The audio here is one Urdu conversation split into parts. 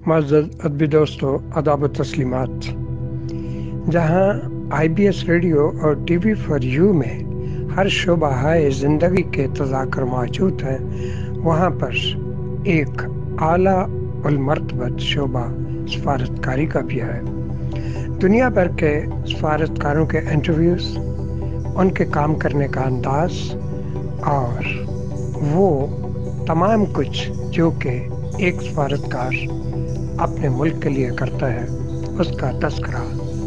معزز ادبی دوستوں، آداب و تسلیمات۔ جہاں IBS ریڈیو اور TV فار یو میں ہر شعبہ زندگی کے تذاکر موجود ہیں، وہاں پر ایک اعلیٰ المرتبت شعبہ سفارتکاری کا بھی ہے۔ دنیا بھر کے سفارتکاروں کے انٹرویوز، ان کے کام کرنے کا انداز اور وہ تمام کچھ جو کہ ایک سفارتکار اپنے ملک کے لیے کرتا ہے، اس کا تذکرہ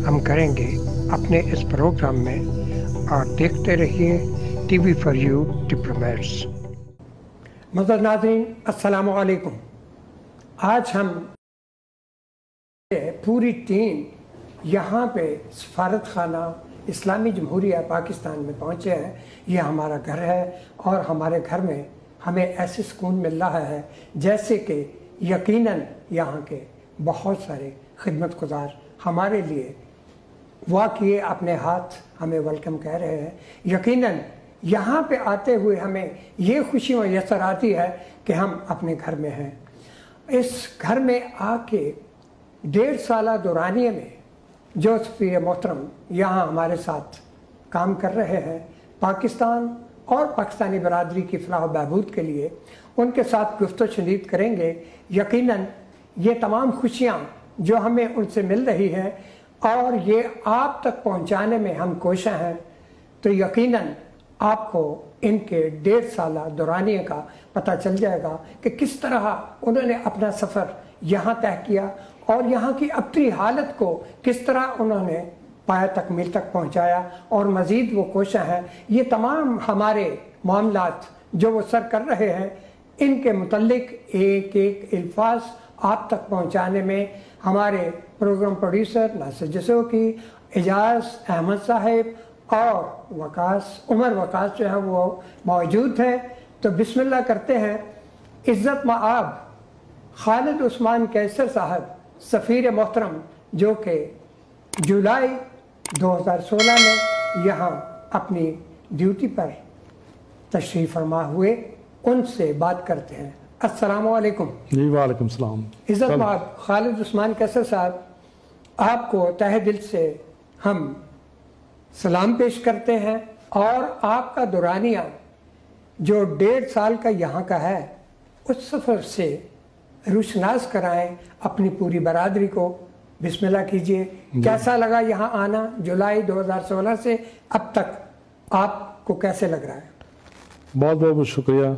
ہم کریں گے اپنے اس پروگرام میں، اور دیکھتے رہیے TV فار یو ڈپلومیٹس۔ معزز ناظرین، السلام علیکم۔ آج ہم پوری ٹیم یہاں پہ سفارت خانہ اسلامی جمہوریہ پاکستان میں پہنچے ہیں۔ یہ ہمارا گھر ہے اور ہمارے گھر میں ہمیں ایسے سکون مل رہا ہے جیسے کہ یقیناً یہاں کے بہت سارے خدمت گزار ہمارے لیے واقعی اپنے ہاتھ ہمیں ویلکم کہہ رہے ہیں۔ یقیناً یہاں پہ آتے ہوئے ہمیں یہ خوشی میسر آتی ہے کہ ہم اپنے گھر میں ہیں۔ اس گھر میں آ کے 1.5 سالہ دورانیے میں جو سفیر محترم یہاں ہمارے ساتھ کام کر رہے ہیں، پاکستان اور پاکستانی برادری کی فلاح و بہبود کے لیے ان کے ساتھ گفت و شنید کریں گے۔ یقیناً یہ تمام خوشیاں جو ہمیں ان سے مل رہی ہیں اور یہ آپ تک پہنچانے میں ہم کوشاں ہیں، تو یقیناً آپ کو ان کے 1.5 سالہ دورانیے کا پتہ چل جائے گا کہ کس طرح انہوں نے اپنا سفر یہاں طے کیا اور یہاں کی ابتری حالت کو کس طرح انہوں نے پایہ تکمیل تک پہنچایا، اور مزید وہ کوشاں ہیں۔ یہ تمام ہمارے معاملات جو وہ سر کر رہے ہیں، ان کے متعلق ایک ایک الفاظ آپ تک پہنچانے میں ہمارے پروگرام پروڈیوسر ناصر جسو کی، اعجاز احمد صاحب اور عمر وقاص جو ہیں وہ موجود ہیں۔ تو بسم اللہ کرتے ہیں۔ عزت مآب خالد عثمان قیصر صاحب، سفیر محترم جو کہ جولائی 2016 میں یہاں اپنی ڈیوٹی پر تشریف فرما ہوئے، ان سے بات کرتے ہیں۔ السلام علیکم۔ جی وعلیکم السلام۔ عزت مآب خالد عثمان قیصر صاحب، آپ کو تہہ دل سے ہم سلام پیش کرتے ہیں، اور آپ کا دورانیہ جو 1.5 سال کا یہاں کا ہے، اس سفر سے روشناس کرائیں اپنی پوری برادری کو۔ بسم اللہ کیجئے۔ کیسا لگا یہاں آنا؟ جولائی 2016 سے اب تک آپ کو کیسے لگ رہا ہے؟ بہت بہت شکریہ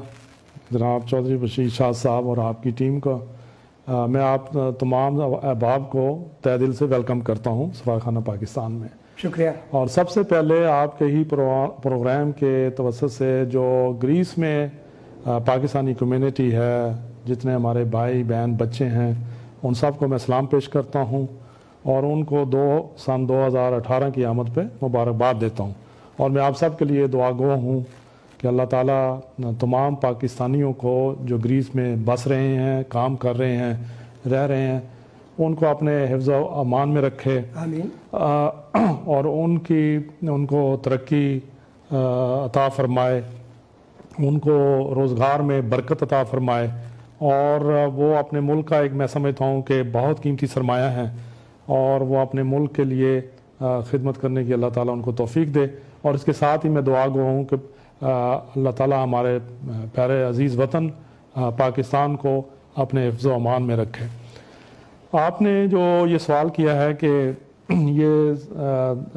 جناب چودھری بشیر شاہ صاحب اور آپ کی ٹیم کا۔ میں آپ تمام احباب کو تہہ دل سے ویلکم کرتا ہوں سفارت خانہ پاکستان میں۔ شکریہ۔ اور سب سے پہلے آپ کے ہی پروگرام کے توسط سے جو گریس میں پاکستانی کمیونٹی ہے، جتنے ہمارے بھائی بہن بچے ہیں، ان سب کو میں سلام پیش کرتا ہوں، اور ان کو سن 2018 کی آمد پہ مبارکباد دیتا ہوں۔ اور میں آپ سب کے لیے دعا گو ہوں کہ اللہ تعالیٰ تمام پاکستانیوں کو جو گریس میں بس رہے ہیں، کام کر رہے ہیں، رہ رہے ہیں، ان کو اپنے حفظ و امان میں رکھے، آمین، اور ان کو ترقی عطا فرمائے، ان کو روزگار میں برکت عطا فرمائے، اور وہ اپنے ملک کا میں سمجھتا ہوں کہ بہت قیمتی سرمایہ ہیں، اور وہ اپنے ملک کے لیے خدمت کرنے کی اللہ تعالیٰ ان کو توفیق دے۔ اور اس کے ساتھ ہی میں دعا گو ہوں کہ اللہ تعالیٰ ہمارے پیارے عزیز وطن پاکستان کو اپنے حفظ و امان میں رکھے۔ آپ نے جو یہ سوال کیا ہے کہ یہ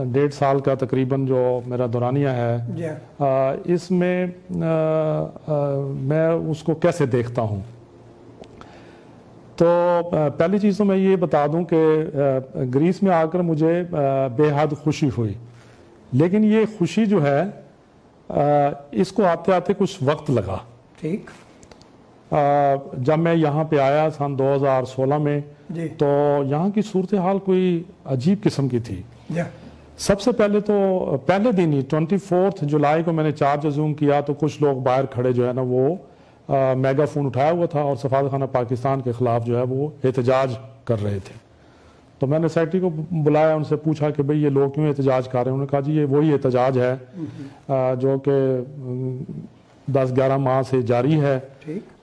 1.5 سال کا تقریباً جو میرا دورانیہ ہے، اس میں میں اس کو کیسے دیکھتا ہوں، تو پہلی چیز تو میں یہ بتا دوں کہ گریس میں آ کر مجھے بے حد خوشی ہوئی، لیکن یہ خوشی جو ہے اس کو آتے آتے کچھ وقت لگا۔ ٹھیک۔ جب میں یہاں پہ آیا سن 2016 میں، تو یہاں کی صورتحال کوئی عجیب قسم کی تھی۔ سب سے پہلے تو پہلے دن ہی 24 جولائی کو میں نے چارج ازوم کیا، تو کچھ لوگ باہر کھڑے جو ہے نا وہ میگا فون اٹھایا ہوا تھا، اور سفارت خانہ پاکستان کے خلاف جو ہے وہ احتجاج کر رہے تھے۔ تو میں نے سیکرٹری کو بلایا، ان سے پوچھا کہ بھئی یہ لوگ کیوں احتجاج کر رہے ہیں؟ انہوں نے کہا جی یہ وہی احتجاج ہے جو کہ 10-11 ماہ سے جاری ہے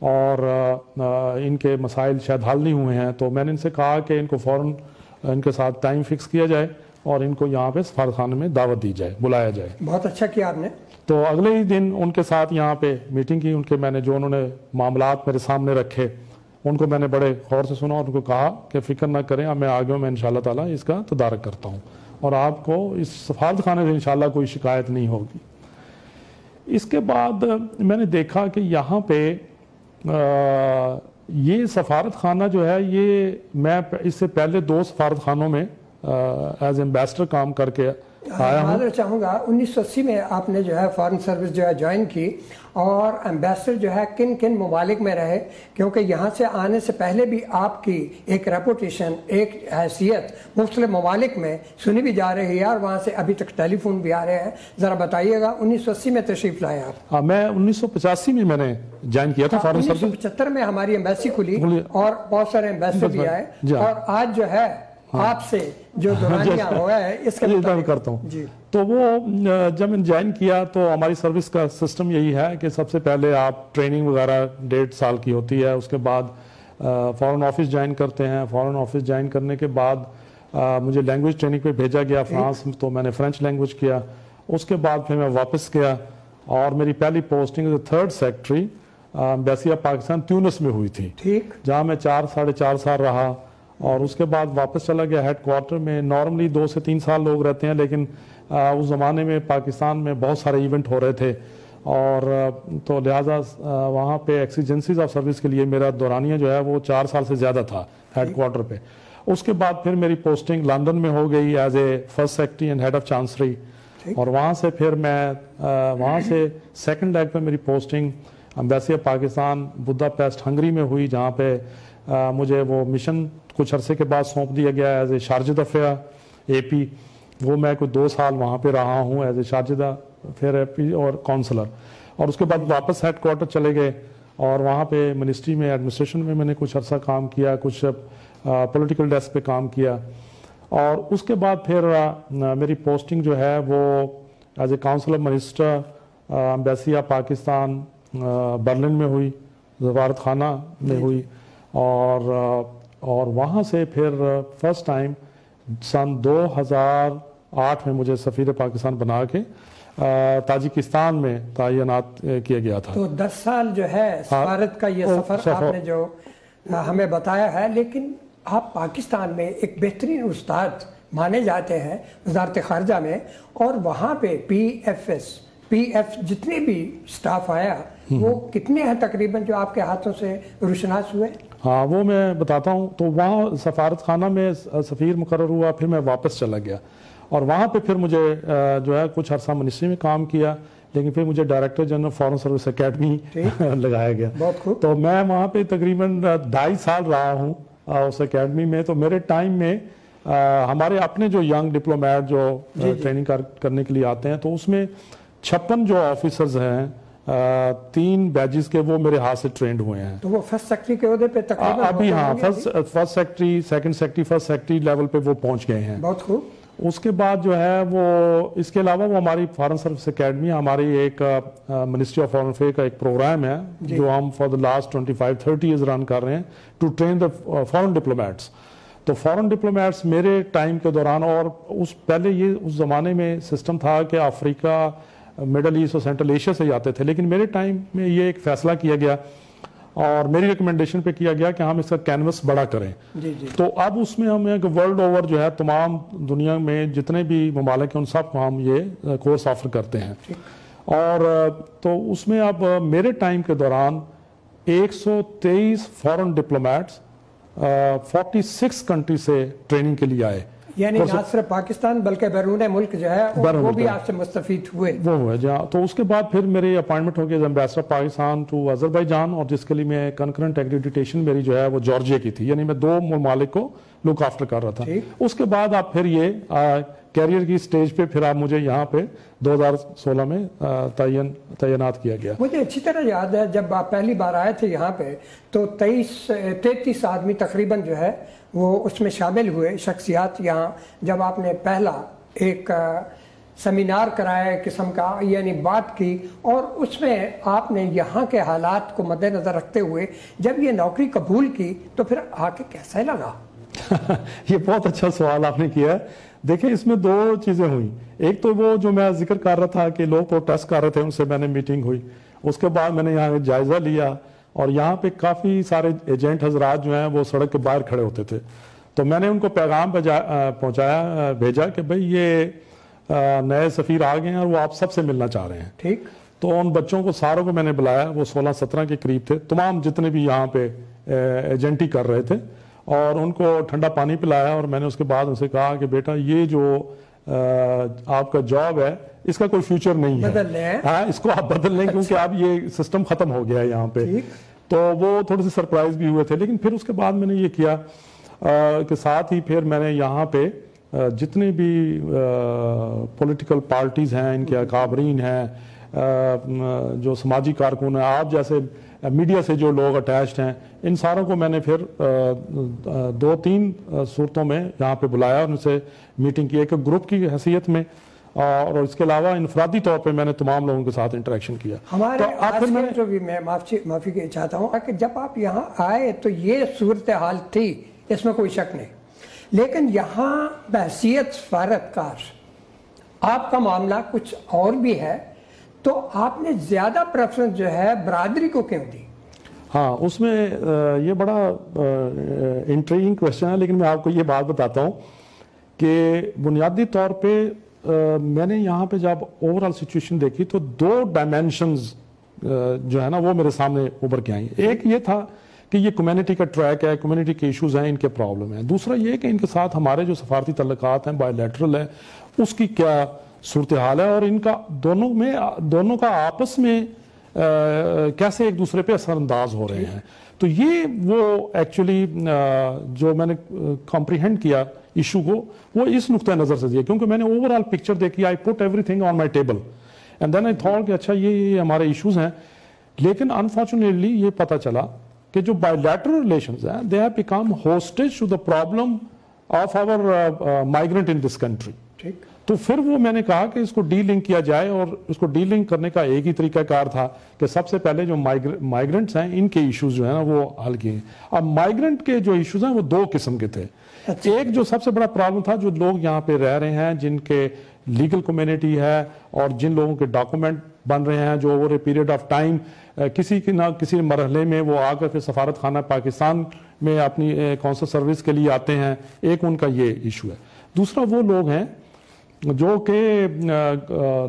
اور ان کے مسائل شاید حل نہیں ہوئے ہیں، تو میں نے ان سے کہا کہ ان کو فوراً ان کے ساتھ ٹائم فکس کیا جائے اور ان کو یہاں پہ سفارت خانے میں دعوت دی جائے، بلایا جائے۔ بہت اچھا کیا آپ نے۔ تو اگلے ہی دن ان کے ساتھ یہاں پہ میٹنگ کی، ان کے میں نے جو انہوں نے معاملات میرے سامنے رکھے ان کو میں نے بڑے غور سے سنا اور ان کو کہا کہ فکر نہ کریں، اب میں آگے میں انشاءاللہ تعالیٰ اس کا تدارک کرتا ہوں اور آپ کو اس سفارت خانے سے انشاءاللہ کوئی شکایت نہیں ہوگی۔ اس کے بعد میں نے دیکھا کہ یہاں پہ یہ سفارت خانہ جو ہے، یہ میں اس سے پہلے 2 سفارت خانوں میں ایز ایمبیسڈر کام کر کے آیا ہوں۔ معذرت چاہوں گا، 1980 میں آپ نے جو ہے فارن سروس جو ہے جوائن کی، اور ایمبیسڈر جو ہے کن کن ممالک میں رہے؟ کیونکہ یہاں سے آنے سے پہلے بھی آپ کی ایک ریپوٹیشن، ایک حیثیت مختلف ممالک میں سنی بھی جا رہی ہے اور وہاں سے ابھی تک ٹیلی فون بھی آ رہے ہیں۔ ذرا بتائیے گا، 1980 میں تشریف لائے آپ؟ میں 1985 میں نے جوائن کیا تھا فارن سروس۔ 1975 میں ہماری ایمبیسی کھلی اور بہت سارے ایمبیسڈر بھی آئے، اور آج جو ہے آپ سے جو دورانیہ ہوا ہے اس کے مطابق کرتا ہوں۔ تو وہ جب میں نے جوائن کیا تو ہماری سروس کا سسٹم یہی ہے کہ سب سے پہلے آپ ٹریننگ وغیرہ 1.5 سال کی ہوتی ہے، اس کے بعد فارن آفس جوائن کرتے ہیں۔ فارن آفس جوائن کرنے کے بعد مجھے لینگویج ٹریننگ پہ بھیجا گیا فرانس، تو میں نے فرینچ لینگویج کیا۔ اس کے بعد پھر میں واپس گیا اور میری پہلی posting 3rd secretary embassy of Pakistan Tunis میں ہوئی تھی، جہاں میں 4-4.5 سال رہا، اور اس کے بعد واپس چلا گیا ہیڈ کوارٹر میں۔ نارملی 2 سے 3 سال لوگ رہتے ہیں، لیکن اس زمانے میں پاکستان میں بہت سارے ایونٹ ہو رہے تھے، اور تو لہٰذا وہاں پہ ایکسیجنسیز آف سروس کے لیے میرا دورانیہ جو ہے وہ 4 سال سے زیادہ تھا ہیڈ کوارٹر پہ۔ اس کے بعد پھر میری پوسٹنگ لندن میں ہو گئی as a 1st secretary and head of chancery, اور وہاں سے پھر میں وہاں سے 2nd لیگ پہ میری posting embassy of Pakistan Budapest Hungary میں ہوئی، جہاں پہ مجھے وہ مشن کچھ عرصے کے بعد سونپ دیا گیا ایز اے شارجہ دفعہ AP۔ وہ میں کوئی 2 سال وہاں پہ رہا ہوں ایز اے شارجہ پھر AP اور کونسلر، اور اس کے بعد واپس ہیڈ کوارٹر چلے گئے، اور وہاں پہ منسٹری میں ایڈمنسٹریشن میں نے کچھ عرصہ کام کیا، کچھ پولیٹیکل ڈیسک پہ کام کیا، اور اس کے بعد پھر میری پوسٹنگ جو ہے وہ as a council of minister embassy of Pakistan Berlin میں ہوئی، سفارت خانہ میں ہوئی، اور وہاں سے پھر فرسٹ ٹائم سن 2008 میں مجھے سفیر پاکستان بنا کے تاجکستان میں تعینات کیا گیا تھا۔ تو 10 سال جو ہے سفارت کا یہ سفر آپ نے جو ہمیں بتایا ہے، لیکن آپ پاکستان میں ایک بہترین استاد مانے جاتے ہیں وزارت خارجہ میں، اور وہاں پہ PF جتنے بھی سٹاف آیا وہ کتنے ہیں تقریباً جو آپ کے ہاتھوں سے روشناس ہوئے؟ ہاں، وہ میں بتاتا ہوں۔ تو وہاں سفارت خانہ میں سفیر مقرر ہوا، پھر میں واپس چلا گیا، اور وہاں پہ پھر مجھے جو ہے کچھ عرصہ منسٹری میں کام کیا، لیکن پھر مجھے director general foreign service academy لگایا گیا۔ تو میں وہاں پہ تقریباً 2.5 سال رہا ہوں اس اکیڈمی میں۔ تو میرے ٹائم میں ہمارے اپنے جو ینگ ڈپلومیٹ جو ٹریننگ کرنے کے لیے آتے ہیں، تو اس میں 56 جو آفیسرز ہیں 3 بیجز کے، وہ میرے ہاتھ سے ٹرینڈ ہوئے ہیں۔ تو وہ 1st سیکٹری کے عہدے پہ تقریباً ابھی ہاں 1st secretary, 2nd secretary, 1st secretary level پہ وہ پہنچ گئے ہیں۔ بہت خوب۔ اس کے بعد جو ہے وہ اس کے علاوہ وہ ہماری فارن سروس اکیڈمی، ہماری ایک منسٹری آف فارن افیئر کا ایک پروگرام ہے جو ہم for the last 25-30 years run کر رہے ہیں to train the foreign diplomats. تو فارن ڈپلومیٹس میرے ٹائم کے دوران، اور پہلے یہ اس زمانے میں سسٹم تھا کہ افریقہ، مڈل ایسٹ اور سینٹرل ایشیا سے جاتے تھے، لیکن میرے ٹائم میں یہ ایک فیصلہ کیا گیا اور میری ریکمنڈیشن پہ کیا گیا کہ ہم اس کا کینوس بڑا کریں۔ تو اب اس میں ہم ورلڈ اوور جو ہے تمام دنیا میں جتنے بھی ممالک ہیں ان سب کو ہم یہ کورس آفر کرتے ہیں، اور تو اس میں اب میرے ٹائم کے دوران 123 فارن ڈپلومیٹس 46 کنٹری سے ٹریننگ کے لیے آئے، یعنی نہ صرف پاکستان بلکہ بیرون ملک جو ہے وہ بھی آپ سے مستفید ہوئے۔ وہ ہوئے جہاں۔ تو اس کے بعد پھر میری اپائنٹمنٹ ہو گئی ایمبیسڈر پاکستان ٹو آذربائیجان، اور جس کے لیے میں کنکرنٹ ایکریڈیٹیشن میری جو ہے وہ جارجیا کی تھی، یعنی میں 2 ممالک کو لک آفٹر کر رہا تھا۔ اس کے بعد آپ پھر یہ کیریئر کی سٹیج پہ پھر آپ مجھے یہاں پہ 2016 میں تعینات کیا گیا۔ مجھے اچھی طرح یاد ہے جب آپ پہلی بار آئے تھے یہاں پہ تو 33 آدمی تقریباً جو ہے وہ اس میں شامل ہوئے شخصیات، یہاں جب آپ نے پہلا ایک سیمینار کرایا قسم کا، یعنی بات کی، اور اس میں آپ نے یہاں کے حالات کو مد نظر رکھتے ہوئے جب یہ نوکری قبول کی تو پھر آ کے کیسا لگا؟ یہ بہت اچھا سوال آپ نے کیا ہے. دیکھیں اس میں دو چیزیں ہوئی. ایک تو وہ جو میں ذکر کر رہا تھا کہ لوگ پروٹیسٹ کر رہے تھے، ان سے میں نے میٹنگ ہوئی. اس کے بعد میں نے یہاں جائزہ لیا اور یہاں پہ کافی سارے ایجنٹ حضرات جو ہیں وہ سڑک کے باہر کھڑے ہوتے تھے. تو میں نے ان کو پیغام بھیجا کہ بھئی یہ نئے سفیر آ گئے ہیں اور وہ آپ سب سے ملنا چاہ رہے ہیں. ٹھیک. تو ان بچوں کو ساروں کو میں نے بلایا، وہ 16-17 کے قریب تھے، تمام جتنے بھی یہاں پہ ایجنٹی کر رہے تھے، اور ان کو ٹھنڈا پانی پلایا. اور میں نے اس کے بعد ان سے کہا کہ بیٹا یہ جو آپ کا جاب ہے اس کا کوئی فیوچر نہیں ہے، ہاں اس کو آپ بدل لیں کیونکہ اب یہ سسٹم ختم ہو گیا ہے یہاں پہ. تو وہ تھوڑے سے سرپرائز بھی ہوئے تھے. لیکن پھر اس کے بعد میں نے یہ کیا کہ ساتھ ہی پھر میں نے یہاں پہ جتنے بھی پولیٹیکل پارٹیز ہیں، ان کے اکابرین ہیں، جو سماجی کارکن ہیں، آپ جیسے میڈیا سے جو لوگ اٹیچڈ ہیں، ان ساروں کو میں نے پھر 2-3 صورتوں میں یہاں پہ بلایا اور ان سے میٹنگ کی، ایک گروپ کی حیثیت میں، اور اس کے علاوہ انفرادی طور پہ میں نے تمام لوگوں کے ساتھ انٹریکشن کیا. ہمارے آج میں جو بھی میں معافی چاہتا ہوں کہ جب آپ یہاں آئے تو یہ صورتحال تھی، اس میں کوئی شک نہیں. لیکن یہاں بحیثیت سفارتکار آپ کا معاملہ کچھ اور بھی ہے، تو آپ نے زیادہ پریفرنس جو ہے برادری کو کیوں دی؟ ہاں اس میں یہ بڑا انٹریگنگ کویسچن ہے، لیکن میں آپ کو یہ بات بتاتا ہوں کہ بنیادی طور پہ میں نے یہاں پہ جب اوورآل سچویشن دیکھی تو 2 ڈائمینشنز جو ہے نا وہ میرے سامنے ابھر کے آئیں. ایک یہ تھا کہ یہ کمیونٹی کا ٹریک ہے، کمیونٹی کے ایشوز ہیں، ان کے پرابلم ہیں. دوسرا یہ کہ ان کے ساتھ ہمارے جو سفارتی تعلقات ہیں، بائی لیٹرل ہے، اس کی کیا صورتحال ہے، اور ان کا دونوں کا آپس میں کیسے ایک دوسرے پہ اثر انداز ہو رہے ہیں. تو یہ وہ ایکچولی جو میں نے کمپریہنڈ کیا ایشو کو، وہ اس نقطہ نظر سے دیا، کیونکہ میں نے اوورآل پکچر دیکھی. I put everything on my table and then I thought کہ اچھا یہ ہمارے ایشوز ہیں. لیکن انفارچونیٹلی یہ پتہ چلا کہ جو بائی لیٹرل ریلیشنز ہیں، they have become hostage to the problem of our migrant in this country. تو پھر وہ میں نے کہا کہ اس کو ڈی لنک کیا جائے، اور اس کو ڈی لنک کرنے کا ایک ہی طریقہ کار تھا کہ سب سے پہلے جو مائیگرنٹس ہیں ان کے ایشوز جو ہیں نا وہ حل کیے. اب مائیگرنٹ کے جو ایشوز ہیں وہ 2 قسم کے تھے. ایک جو سب سے بڑا پرابلم تھا، جو لوگ یہاں پہ رہ رہے ہیں، جن کے لیگل کمیونٹی ہے اور جن لوگوں کے ڈاکومنٹ بن رہے ہیں، جو over a period of time کسی کی نہ کسی مرحلے میں وہ آ کر پھر سفارت خانہ پاکستان میں اپنی کونسل سروس کے لیے آتے ہیں. ایک ان کا یہ ایشو ہے. دوسرا وہ لوگ ہیں جو کہ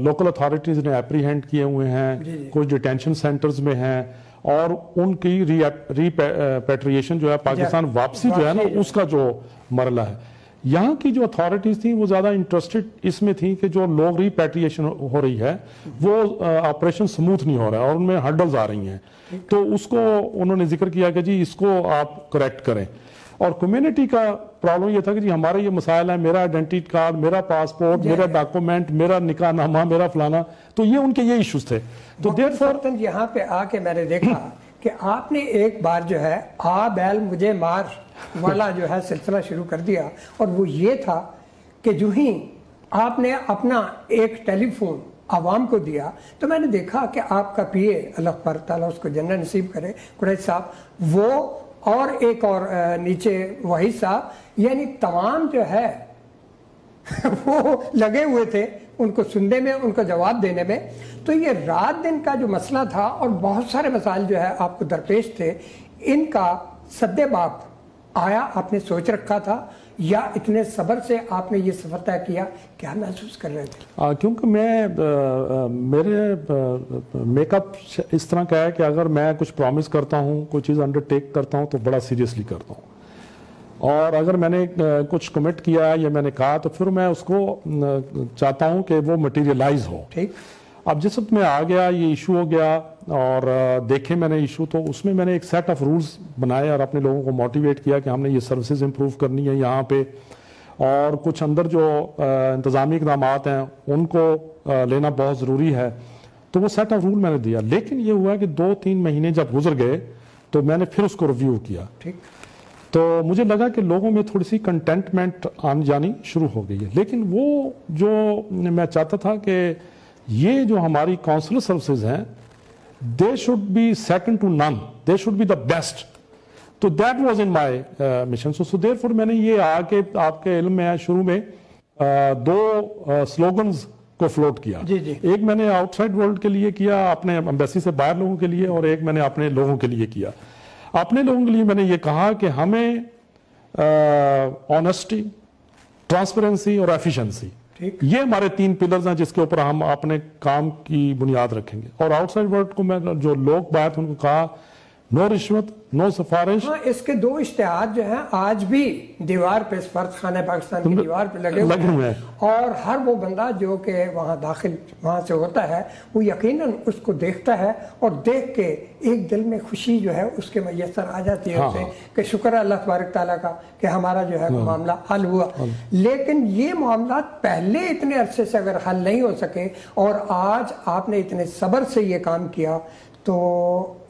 لوکل اتھارٹیز نے اپریہینڈ کیے ہوئے ہیں، کچھ ڈیٹینشن سینٹرز میں ہیں، اور ان کی ریپیٹریشن جو ہے پاکستان واپسی جو ہے نا اس کا جو مرحلہ ہے. یہاں کی جو اتھارٹیز تھیں وہ زیادہ انٹرسٹڈ اس میں تھیں کہ جو لوگ ریپیٹریشن ہو رہی ہے وہ آپریشن سموتھ نہیں ہو رہا ہے اور ان میں ہرڈلز آ رہی ہیں. تو اس کو انہوں نے ذکر کیا کہ جی اس کو آپ کریکٹ کریں. اور کمیونٹی کا پرابلم یہ تھا کہ جی ہمارے یہ مسائل ہیں، میرا آئیڈینٹی کارڈ، میرا پاسپورٹ، میرا ڈاکومنٹ، میرا نکاح نامہ، میرا فلانا. تو یہ ان کے یہ ایشوز تھے. تو دیر فور یہاں پہ آ کے میں نے دیکھا کہ آپ نے ایک بار جو ہے آ بیل مجھے مار والا جو ہے سلسلہ شروع کر دیا. اور وہ یہ تھا کہ جو ہی آپ نے اپنا ایک ٹیلی فون عوام کو دیا تو میں نے دیکھا کہ آپ کا پی اے، اللہ پر تعالیٰ اس کو جنت نصیب کرے، قریش صاحب، وہ اور ایک اور نیچے وحید صاحب، یعنی تمام جو ہے وہ لگے ہوئے تھے ان کو سننے میں، ان کو جواب دینے میں. تو یہ رات دن کا جو مسئلہ تھا اور بہت سارے مسائل جو ہے آپ کو درپیش تھے، ان کا سد باب آیا آپ نے سوچ رکھا تھا یا اتنے صبر سے آپ نے یہ سفر طے کیا؟ کیا محسوس کر رہے تھے؟ کیونکہ میرے میک اپ اس طرح کا ہے کہ اگر میں کچھ پرومس کرتا ہوں، کوئی چیز انڈر ٹیک کرتا ہوں تو بڑا سیریسلی کرتا ہوں، اور اگر میں نے کچھ کمٹ کیا یا میں نے کہا تو پھر میں اس کو چاہتا ہوں کہ وہ مٹیریلائز ہو. ٹھیک. اب جس وقت میں آ گیا یہ ایشو ہو گیا اور دیکھے میں نے ایشو، تو اس میں نے ایک سیٹ آف رولز بنائے اور اپنے لوگوں کو موٹیویٹ کیا کہ ہم نے یہ سروسز امپروو کرنی ہے یہاں پہ، اور کچھ اندر جو انتظامی اقدامات ہیں ان کو لینا بہت ضروری ہے. تو وہ سیٹ آف رول میں نے دیا. لیکن یہ ہوا کہ 2-3 مہینے جب گزر گئے تو میں نے پھر اس کو ریویو کیا. ٹھیک. تو مجھے لگا کہ لوگوں میں تھوڑی سی کنٹینٹمنٹ آن جانی شروع ہو گئی ہے. لیکن وہ جو میں چاہتا تھا کہ یہ جو ہماری کونسلر سروسز ہیں they should be second to none, they should be the best. تو that was in my mission. So therefore میں نے یہ آ کے آپ کے علم میں ہے شروع میں 2 سلوگنز کو فلوٹ کیا. ایک میں نے آؤٹ سائڈ ورلڈ کے لیے کیا, اپنے ایمبیسی سے باہر لوگوں کے لیے, اور ایک میں نے اپنے لوگوں کے لیے کیا. اپنے لوگوں کے لیے میں نے یہ کہا کہ ہمیں آنیسٹی, ٹرانسپیرنسی اور ایفیشنسی, یہ ہمارے 3 پلرز ہیں جس کے اوپر ہم اپنے کام کی بنیاد رکھیں گے. اور آؤٹ سائڈ ورلڈ کو میں جو لوگ بات ان کو کہا نو رشوت, نو سفارش. ہاں, اس کے 2 اشتہار جو ہیں آج بھی دیوار پہ, سفارت خانہ پاکستان کی دیوار پہ لگے ہوئے ہیں, اور ہر وہ بندہ جو کہ وہاں داخل وہاں سے ہوتا ہے وہ یقیناً اس کو دیکھتا ہے, اور دیکھ کے ایک دل میں خوشی جو ہے اس کے میسر آ جاتی ہے اسے کہ شکر ہے اللہ تبارک تعالیٰ کا کہ ہمارا جو ہے معاملہ حل ہوا. لیکن یہ معاملات پہلے اتنے عرصے سے اگر حل نہیں ہو سکے اور آج آپ نے اتنے صبر سے یہ کام کیا, تو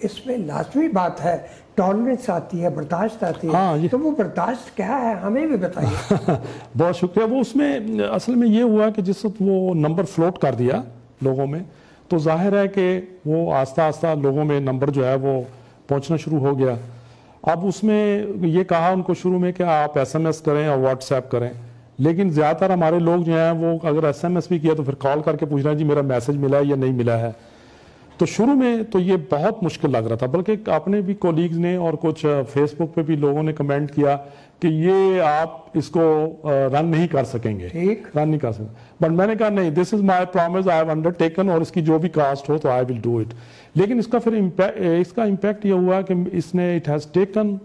اس میں لازمی بات ہے ٹالرنس آتی ہے, برداشت آتی ہے. تو وہ برداشت کیا ہے ہمیں بھی بتائیے. بہت شکریہ. وہ اس میں اصل میں یہ ہوا کہ جس وقت وہ نمبر فلوٹ کر دیا لوگوں میں, تو ظاہر ہے کہ وہ آہستہ آہستہ لوگوں میں نمبر جو ہے وہ پہنچنا شروع ہو گیا. اب اس میں یہ کہا ان کو شروع میں کہ آپ SMS کریں اور واٹس ایپ کریں, لیکن زیادہ تر ہمارے لوگ جو ہیں وہ اگر SMS بھی کیا تو پھر کال کر کے پوچھ رہے ہیں جی میرا میسج ملا ہے یا نہیں ملا ہے. تو شروع میں تو یہ بہت مشکل لگ رہا تھا, بلکہ اپنے بھی کولیگز نے اور کچھ فیس بک پہ بھی لوگوں نے کمنٹ کیا کہ یہ آپ اس کو رن نہیں کر سکیں گے, رن نہیں کر سکیں. بٹ میں نے کہا نہیں, this is my promise, I have undertaken, اور اس کی جو بھی کاسٹ ہو تو آئی ول ڈو اٹ. لیکن اس کا پھر اس کا امپیکٹ یہ ہوا کہ اس نے it has taken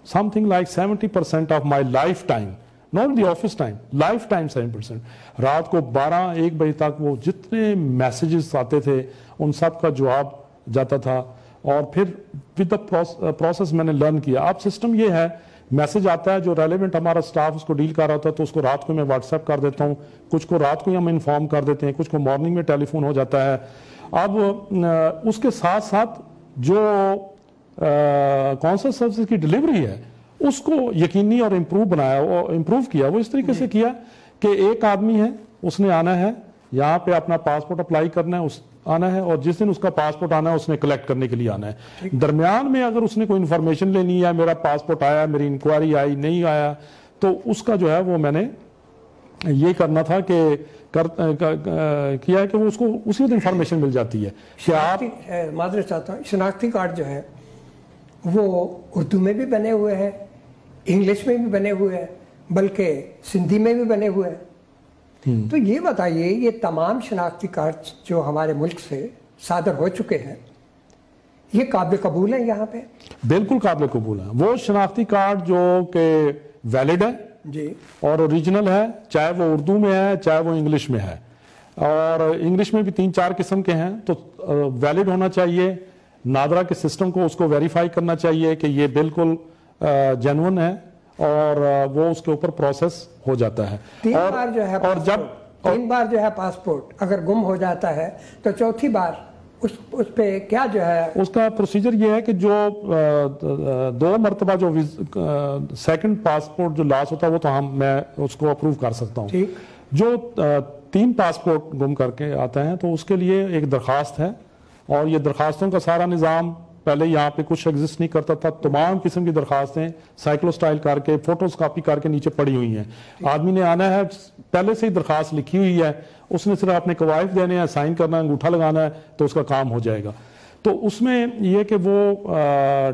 some thing like 70% of my life time, not the office time, life time 7%. رات کو 12-1 بجے تک وہ جتنے میسیجز آتے تھے ان سب کا جواب جاتا تھا. اور پھر ود دا پروسیس میں نے لرن کیا. اب سسٹم یہ ہے, میسج آتا ہے جو ریلیونٹ ہمارا سٹاف اس کو ڈیل کر رہا ہوتا ہے تو اس کو رات کو میں واٹس ایپ کر دیتا ہوں, کچھ کو رات کو ہی ہم انفارم کر دیتے ہیں, کچھ کو مارننگ میں ٹیلی فون ہو جاتا ہے. اب اس کے ساتھ ساتھ جو کونسل سروسز کی ڈلیوری ہے اس کو یقینی اور امپروو کیا. وہ اس طریقے سے کیا کہ ایک آدمی ہے, اس نے آنا ہے یہاں پہ اپنا پاسپورٹ اپلائی کرنا ہے, آنا ہے, اور جس دن اس کا پاسپورٹ آنا ہے اس نے کلیکٹ کرنے کے لیے آنا ہے. درمیان میں اگر اس نے کوئی انفارمیشن لینی ہے, میرا پاسپورٹ آیا, میری انکوائری آئی, نہیں آیا, تو اس کا جو ہے وہ میں نے یہ کرنا تھا کہ کیا ہے کہ وہ اس کو اسی وقت انفارمیشن مل جاتی ہے کہ آپ. معذرت چاہتا ہوں, شناختی کارڈ جو ہے وہ اردو میں بھی بنے ہوئے ہیں, انگلش میں بھی بنے ہوئے ہیں, بلکہ سندھی میں بھی بنے ہوئے ہیں. تو یہ بتائیے, یہ تمام شناختی کارڈ جو ہمارے ملک سے صادر ہو چکے ہیں یہ قابل قبول ہیں یہاں پہ؟ بالکل قابل قبول ہیں. وہ شناختی کارڈ جو کہ ویلڈ ہے جی اور اوریجنل ہے, چاہے وہ اردو میں ہے چاہے وہ انگلش میں ہے, اور انگلش میں بھی 3-4 قسم کے ہیں. تو ویلڈ ہونا چاہیے, نادرا کے سسٹم کو اس کو ویریفائی کرنا چاہیے کہ یہ بالکل جینون ہے, اور وہ اس کے اوپر پروسیس ہو جاتا ہے. 3 بار جو ہے پاسپورٹ اگر گم ہو جاتا ہے تو چوتھی بار اس پہ کیا جو ہے اس کا پروسیجر یہ ہے کہ جو 2 مرتبہ جو سیکنڈ پاسپورٹ جو لاس ہوتا ہے وہ تو میں اس کو اپروو کر سکتا ہوں. جو 3 پاسپورٹ گم کر کے آتے ہیں تو اس کے لیے ایک درخواست ہے, اور یہ درخواستوں کا سارا نظام پہلے یہاں پہ کچھ ایگزسٹ نہیں کرتا تھا. تمام قسم کی درخواستیں سائیکلو سٹائل کر کے فوٹوز کاپی کر کے نیچے پڑی ہوئی ہیں. آدمی نے آنا ہے, پہلے سے ہی درخواست لکھی ہوئی ہے, اس نے صرف اپنے قوائف دینے ہیں, سائن کرنا ہے, انگوٹھا لگانا ہے, تو اس کا کام ہو جائے گا. تو اس میں یہ کہ وہ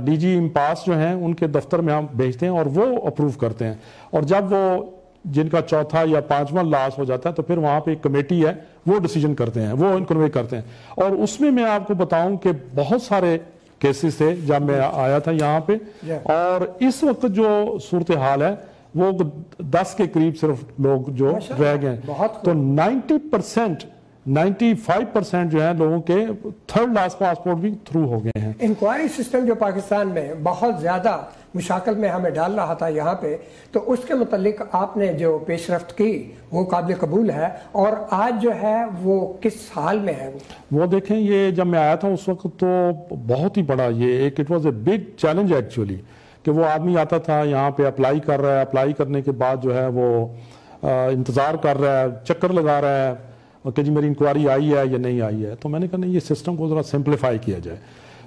ڈی جی امپاس جو ہیں ان کے دفتر میں ہم بھیجتے ہیں اور وہ اپروو کرتے ہیں. اور جب وہ جن کا 4تھا یا 5واں لاس ہو جاتا ہے تو پھر وہاں پہ ایک کمیٹی ہے, وہ ڈیسیجن کرتے ہیں, وہ انکروے کرتے ہیں. اور اس میں آپ کو بتاؤں کہ بہت سارے کیسز تھے جب میں آیا تھا یہاں پہ, اور اس وقت جو صورتحال ہے وہ 10 کے قریب صرف لوگ جو رہ گئے ہیں. تو 95% جو ہیں لوگوں کے 3rd لاس پاسپورٹ بھی تھرو ہو گئے ہیں. انکوائری سسٹم جو پاکستان میں بہت زیادہ مشاکل میں ہمیں ڈال رہا تھا یہاں پہ, تو اس کے متعلق آپ نے جو پیش رفت کی وہ قابل قبول ہے, اور آج جو ہے وہ کس حال میں ہے؟ وہ دیکھیں, یہ جب میں آیا تھا اس وقت تو بہت ہی بڑا یہ ایک it was a big challenge actually, کہ وہ آدمی آتا تھا یہاں پہ اپلائی کر رہا ہے, اپلائی کرنے کے بعد جو ہے وہ انتظار کر رہا ہے, چکر لگا رہا ہے کہ جی میری انکوائری آئی ہے یا نہیں آئی ہے. تو میں نے کہا نہیں, یہ سسٹم کو ذرا سمپلیفائی کیا جائے.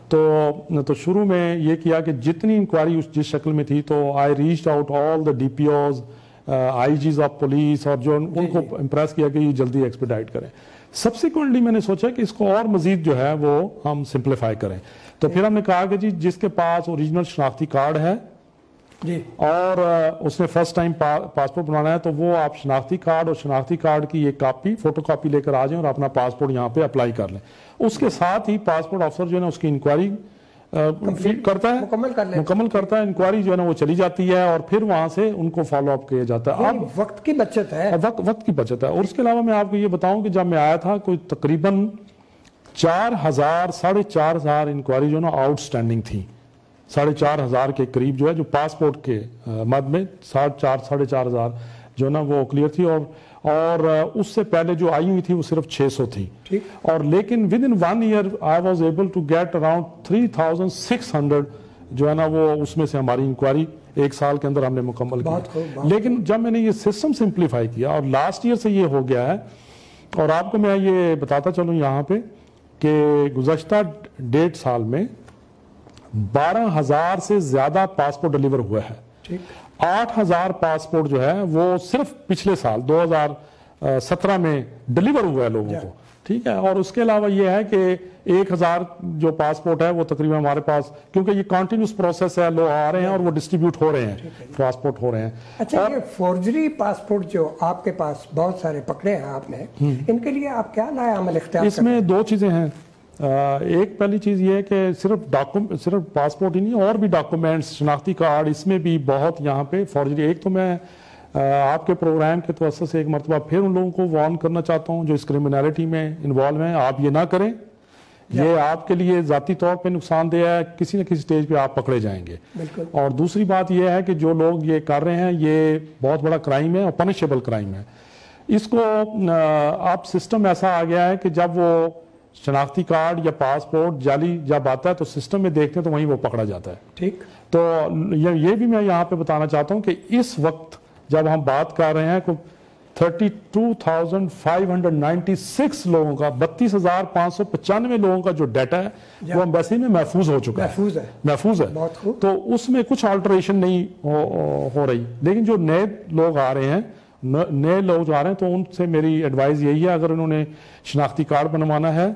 تو شروع میں یہ کیا کہ جتنی انکوائری جس شکل میں تھی, تو I reached out all the D P Os, I Gs of police, اور جو ان کو امپریس کیا کہ یہ جلدی ایکسپیڈائٹ کریں. سبسیکوئنٹلی میں نے سوچا کہ اس کو اور مزید جو ہے وہ ہم سمپلیفائی کریں. تو پھر ہم نے کہا کہ جی جس کے پاس اوریجنل شناختی کارڈ ہے اور اس نے فرسٹ ٹائم پاسپورٹ بنانا ہے, تو وہ آپ شناختی کارڈ اور شناختی کارڈ کی ایک کاپی, فوٹو کاپی لے کر آ جائیں اور اپنا پاسپورٹ یہاں پہ اپلائی کر لیں. اس کے ساتھ ہی پاسپورٹ آفیسر جو ہے نا اس کی انکوائری کرتا ہے, مکمل کرتا ہے. انکوائری جو ہے نا وہ چلی جاتی ہے اور پھر وہاں سے ان کو فالو اپ کیا جاتا ہے. اب وقت کی بچت ہے, وقت کی بچت ہے. اور اس کے علاوہ میں آپ کو یہ بتاؤں کہ جب میں آیا تھا کوئی تقریباً 4,000 4,500 انکوائری جو ہے نا آؤٹ اسٹینڈنگ تھی. 4,500 کے قریب جو ہے جو پاسپورٹ کے مد میں 4,500 جو ہے نا وہ کلیئر تھی. اور اس سے پہلے جو آئی ہوئی تھی وہ صرف 600 تھی. اور لیکن within 1 year I was able to get around 3,600 جو ہے نا وہ اس میں سے ہماری انکوائری 1 سال کے اندر ہم نے مکمل کی. لیکن جب میں نے یہ سسٹم سمپلیفائی کیا اور لاسٹ ایئر سے یہ ہو گیا ہے, اور آپ کو میں یہ بتاتا چلوں یہاں پہ کہ گزشتہ 1.5 سال میں 12,000 سے زیادہ پاسپورٹ ڈلیور ہوا ہے. 8,000 پاسپورٹ جو ہے وہ صرف پچھلے سال 2017 میں ڈلیور ہوا ہے لوگوں کو. ٹھیک ہے. اور اس کے علاوہ یہ ہے کہ 1,000 جو پاسپورٹ ہے وہ تقریباً ہمارے پاس, کیونکہ یہ کنٹینیوس پروسیس ہے, لوگ آ رہے ہیں اور وہ ڈسٹریبیوٹ ہو رہے ہیں, پاسپورٹ ہو رہے ہیں. اچھا, یہ فورجری پاسپورٹ جو آپ کے پاس بہت سارے پکڑے ہیں آپ نے, ان کے لیے آپ کیا نیا عمل اختیار اس میں 2 چیزیں ہیں. ایک پہلی چیز یہ ہے کہ صرف پاسپورٹ ہی نہیں, اور بھی ڈاکومنٹس, شناختی کارڈ, اس میں بھی بہت یہاں پہ فورجری. ایک تو میں آپ کے پروگرام کے توسط سے ایک مرتبہ پھر ان لوگوں کو وارن کرنا چاہتا ہوں جو اس کرمنالٹی میں انوالو ہیں, آپ یہ نہ کریں. یہ آپ کے لیے ذاتی طور پہ نقصان دہ ہے, کسی نہ کسی سٹیج پہ آپ پکڑے جائیں گے. اور دوسری بات یہ ہے کہ جو لوگ یہ کر رہے ہیں یہ بہت بڑا کرائم ہے اور پنشیبل کرائم ہے. اس کو اب سسٹم ایسا آ گیا ہے کہ جب وہ شناختی کارڈ یا پاسپورٹ جعلی جب آتا ہے تو سسٹم میں دیکھتے ہیں تو وہیں وہ پکڑا جاتا ہے. ٹھیک. تو یہ بھی میں یہاں پہ بتانا چاہتا ہوں کہ اس وقت جب ہم بات کر رہے ہیں 32,596 لوگوں کا, 32,595 لوگوں کا جو ڈیٹا ہے وہ ایمبیسی میں محفوظ ہو چکا ہے. محفوظ ہے. تو اس میں کچھ آلٹریشن نہیں ہو رہی. لیکن جو نئے لوگ آ رہے ہیں تو ان سے میری ایڈوائز یہی ہے, اگر انہوں نے شناختی کارڈ بنوانا ہے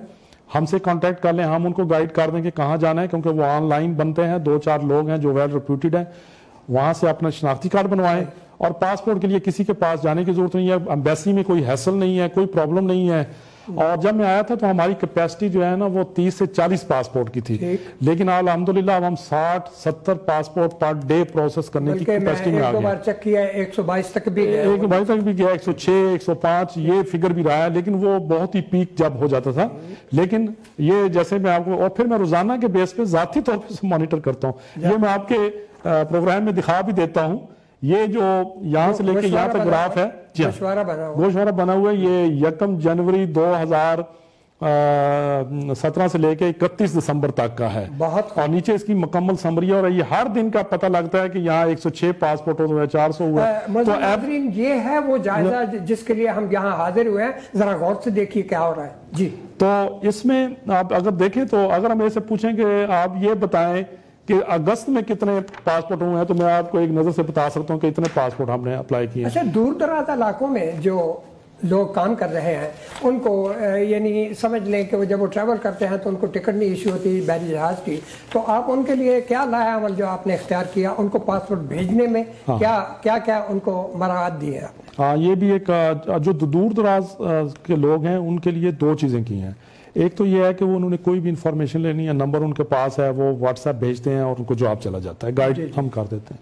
ہم سے کانٹیکٹ کر لیں, ہم ان کو گائیڈ کر دیں کہ کہاں جانا ہے, کیونکہ وہ آن لائن بنتے ہیں. 2-4 لوگ ہیں جو ویل ریپیوٹیڈ ہیں, وہاں سے اپنا شناختی کارڈ بنوائیں. اور پاسپورٹ کے لیے کسی کے پاس جانے کی ضرورت نہیں ہے, ایمبیسی میں کوئی ہیسل نہیں ہے, کوئی پرابلم نہیں ہے. اور جب میں آیا تھا تو ہماری کیپیسٹی جو ہے نا وہ 30 سے 40 پاسپورٹ کی تھی, لیکن الحمدللہ اب ہم 60-70 پاسپورٹ پر ڈے پروسیس کرنے کی کیپیسٹی میں آ گئے. بار چیک کیا 122 تک بھی گیا, 106, 105 یہ فگر بھی رہا ہے, لیکن وہ بہت ہی پیک جب ہو جاتا تھا. لیکن یہ جیسے میں آپ کو, اور پھر میں روزانہ کے بیس پہ ذاتی طور پہ مانیٹر کرتا ہوں. یہ میں آپ کے پروگرام میں دکھا بھی دیتا ہوں. یہ جو یہاں سے لے کے یہاں تک گراف ہے, گوشوارہ بنا ہوا ہے, یہ 1 جنوری 2017 سے لے کے 31 دسمبر تک کا ہے. اور نیچے اس کی مکمل سمری ہے, اور یہ ہر دن کا پتہ لگتا ہے کہ یہاں 106 پاسپورٹ ہوا ہے, 400 ہوا ہے. تو ناظرین یہ ہے وہ جائزہ جس کے لیے ہم یہاں حاضر ہوئے ہیں, ذرا غور سے دیکھیے کیا ہو رہا ہے. جی, تو اس میں آپ اگر دیکھیں تو اگر ہم ایسے پوچھیں کہ آپ یہ بتائیں کہ اگست میں کتنے پاسپورٹ ہوئے ہیں, تو میں آپ کو ایک نظر سے بتا سکتا ہوں کہ اتنے پاسپورٹ ہم نے اپلائی کیے ہیں. اچھا, دور دراز علاقوں میں جو لوگ کام کر رہے ہیں ان کو یعنی سمجھ لیں کہ وہ جب وہ ٹریول کرتے ہیں تو ان کو ٹکٹ نہیں ایشو ہوتی بحری جہاز کی, تو آپ ان کے لیے کیا لایا عمل جو آپ نے اختیار کیا, ان کو پاسپورٹ بھیجنے میں کیا ان کو مراعات دی ہے؟ ہاں, یہ بھی ایک جو دور دراز کے لوگ ہیں ان کے لیے 2 چیزیں کی ہیں. ایک تو یہ ہے کہ وہ انہوں نے کوئی بھی انفارمیشن لینی ہے, نمبر ان کے پاس ہے, وہ واٹس ایپ بھیجتے ہیں اور ان کو جواب چلا جاتا ہے, گائیڈ ہم کر دیتے ہیں.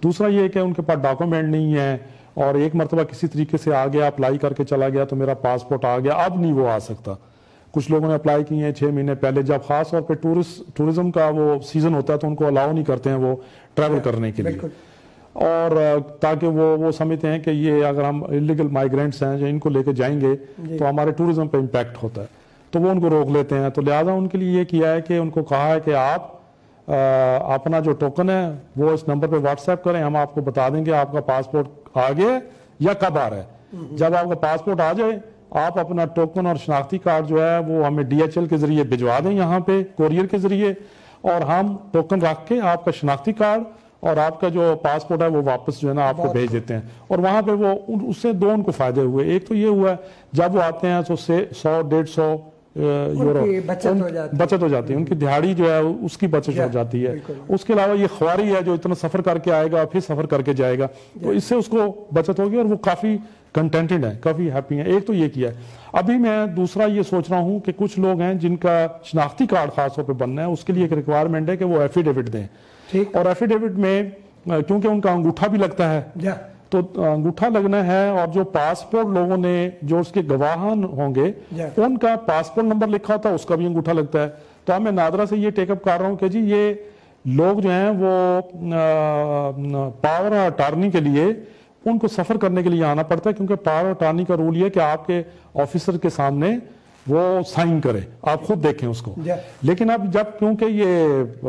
دوسرا یہ ہے کہ ان کے پاس ڈاکومنٹ نہیں ہے اور ایک مرتبہ کسی طریقے سے آ گیا, اپلائی کر کے چلا گیا تو میرا پاسپورٹ آ گیا, اب نہیں وہ آ سکتا. کچھ لوگوں نے اپلائی کی ہیں 6 مہینے پہلے, جب خاص طور پہ ٹورزم کا وہ سیزن ہوتا ہے تو ان کو الاؤ نہیں کرتے ہیں وہ ٹریول کرنے کے لیے, اور تاکہ وہ سمجھتے ہیں کہ یہ اگر ہم انلیگل مائیگرینٹس ہیں جو ان کو لے کے جائیں گے تو ہمارے ٹورزم پہ امپیکٹ ہوتا ہے, تو وہ ان کو روک لیتے ہیں. تو لہٰذا ان کے لیے یہ کیا ہے کہ ان کو کہا ہے کہ آپ اپنا جو ٹوکن ہے وہ اس نمبر پہ واٹس ایپ کریں, ہم آپ کو بتا دیں گے آپ کا پاسپورٹ آ گیا یا کب آ رہا ہے. جب آپ کا پاسپورٹ آ جائے آپ اپنا ٹوکن اور شناختی کارڈ جو ہے وہ ہمیں DHL کے ذریعے بھجوا دیں یہاں پہ کوریئر کے ذریعے, اور ہم ٹوکن رکھ کے آپ کا شناختی کارڈ اور آپ کا جو پاسپورٹ ہے وہ واپس جو ہے نا آپ کو بھیج دیتے ہیں. اور وہاں پہ وہ اس سے دو ان کو فائدے ہوئے. ایک تو یہ ہوا ہے جب وہ آتے ہیں تو 100-150 یورو بچت ہو جاتی ہے, ان کی دہاڑی جو ہے اس کی بچت ہو جاتی ہے. اس کے علاوہ یہ خواری ہے جو اتنا سفر کر کے آئے گا پھر سفر کر کے جائے گا, تو اس سے اس کو بچت ہوگی اور وہ کافی کنٹینٹڈ ہے, کافی ہیپی ہیں. ایک تو یہ کیا ہے. ابھی میں دوسرا یہ سوچ رہا ہوں کہ کچھ لوگ ہیں جن کا شناختی کارڈ خاص طور پہ بننا ہے, اس کے لیے ایک ریکوائرمنٹ ہے کہ وہ ایفیڈیوٹ دیں. اور ایفیڈیوٹ میں کیونکہ ان کا انگوٹھا بھی لگتا ہے تو انگوٹھا لگنا ہے, اور جو پاسپورٹ لوگوں نے جو اس کے گواہان ہوں گے ان کا پاسپورٹ نمبر لکھا ہوتا ہے اس کا بھی انگوٹھا لگتا ہے. تو اب میں نادرا سے یہ ٹیک اپ کر رہا ہوں کہ جی یہ لوگ جو ہیں وہ پاور اٹارنی کے لیے ان کو سفر کرنے کے لیے آنا پڑتا ہے, کیونکہ پاور اٹارنی کا رول یہ کہ آپ کے آفیسر کے سامنے وہ سائن کرے, آپ خود دیکھیں اس کو. لیکن اب جب کیونکہ یہ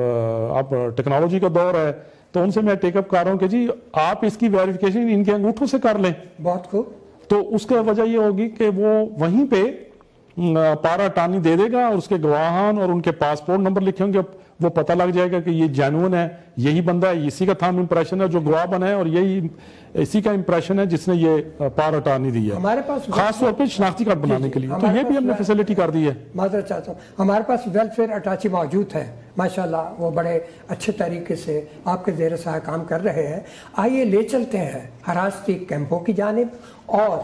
اب ٹیکنالوجی کا دور ہے تو ان سے میں ٹیک اپ کر رہا ہوں کہ جی آپ اس کی ویریفیکیشن ان کے انگوٹھوں سے کر لیں. بہت خوب. تو اس کا وجہ یہ ہوگی کہ وہ وہیں پہ پاور اٹارنی دے دے گا اور اس کے گواہان اور ان کے پاسپورٹ نمبر لکھے ہوں گے, وہ پتہ لگ جائے گا کہ یہ جینوئن ہے, یہی بندہ ہے, اسی کا تھام امپریشن ہے جو گواہ بنا ہے, اور یہی اسی کا امپریشن ہے جس نے یہ پاور اٹارنی دی ہے. ہمارے پاس خاص طور پہ شناختی کارڈ بنانے کے لیے تو یہ بھی ہم نے فیسلٹی کر دی ہے. معذرت چاہتا ہوں, ہمارے پاس ویلفیئر اٹاچی موجود ہے ماشاءاللہ, وہ بڑے اچھے طریقے سے آپ کے زیر سایہ کام کر رہے ہیں. آئیے لے چلتے ہیں حراستی کیمپوں کی جانب اور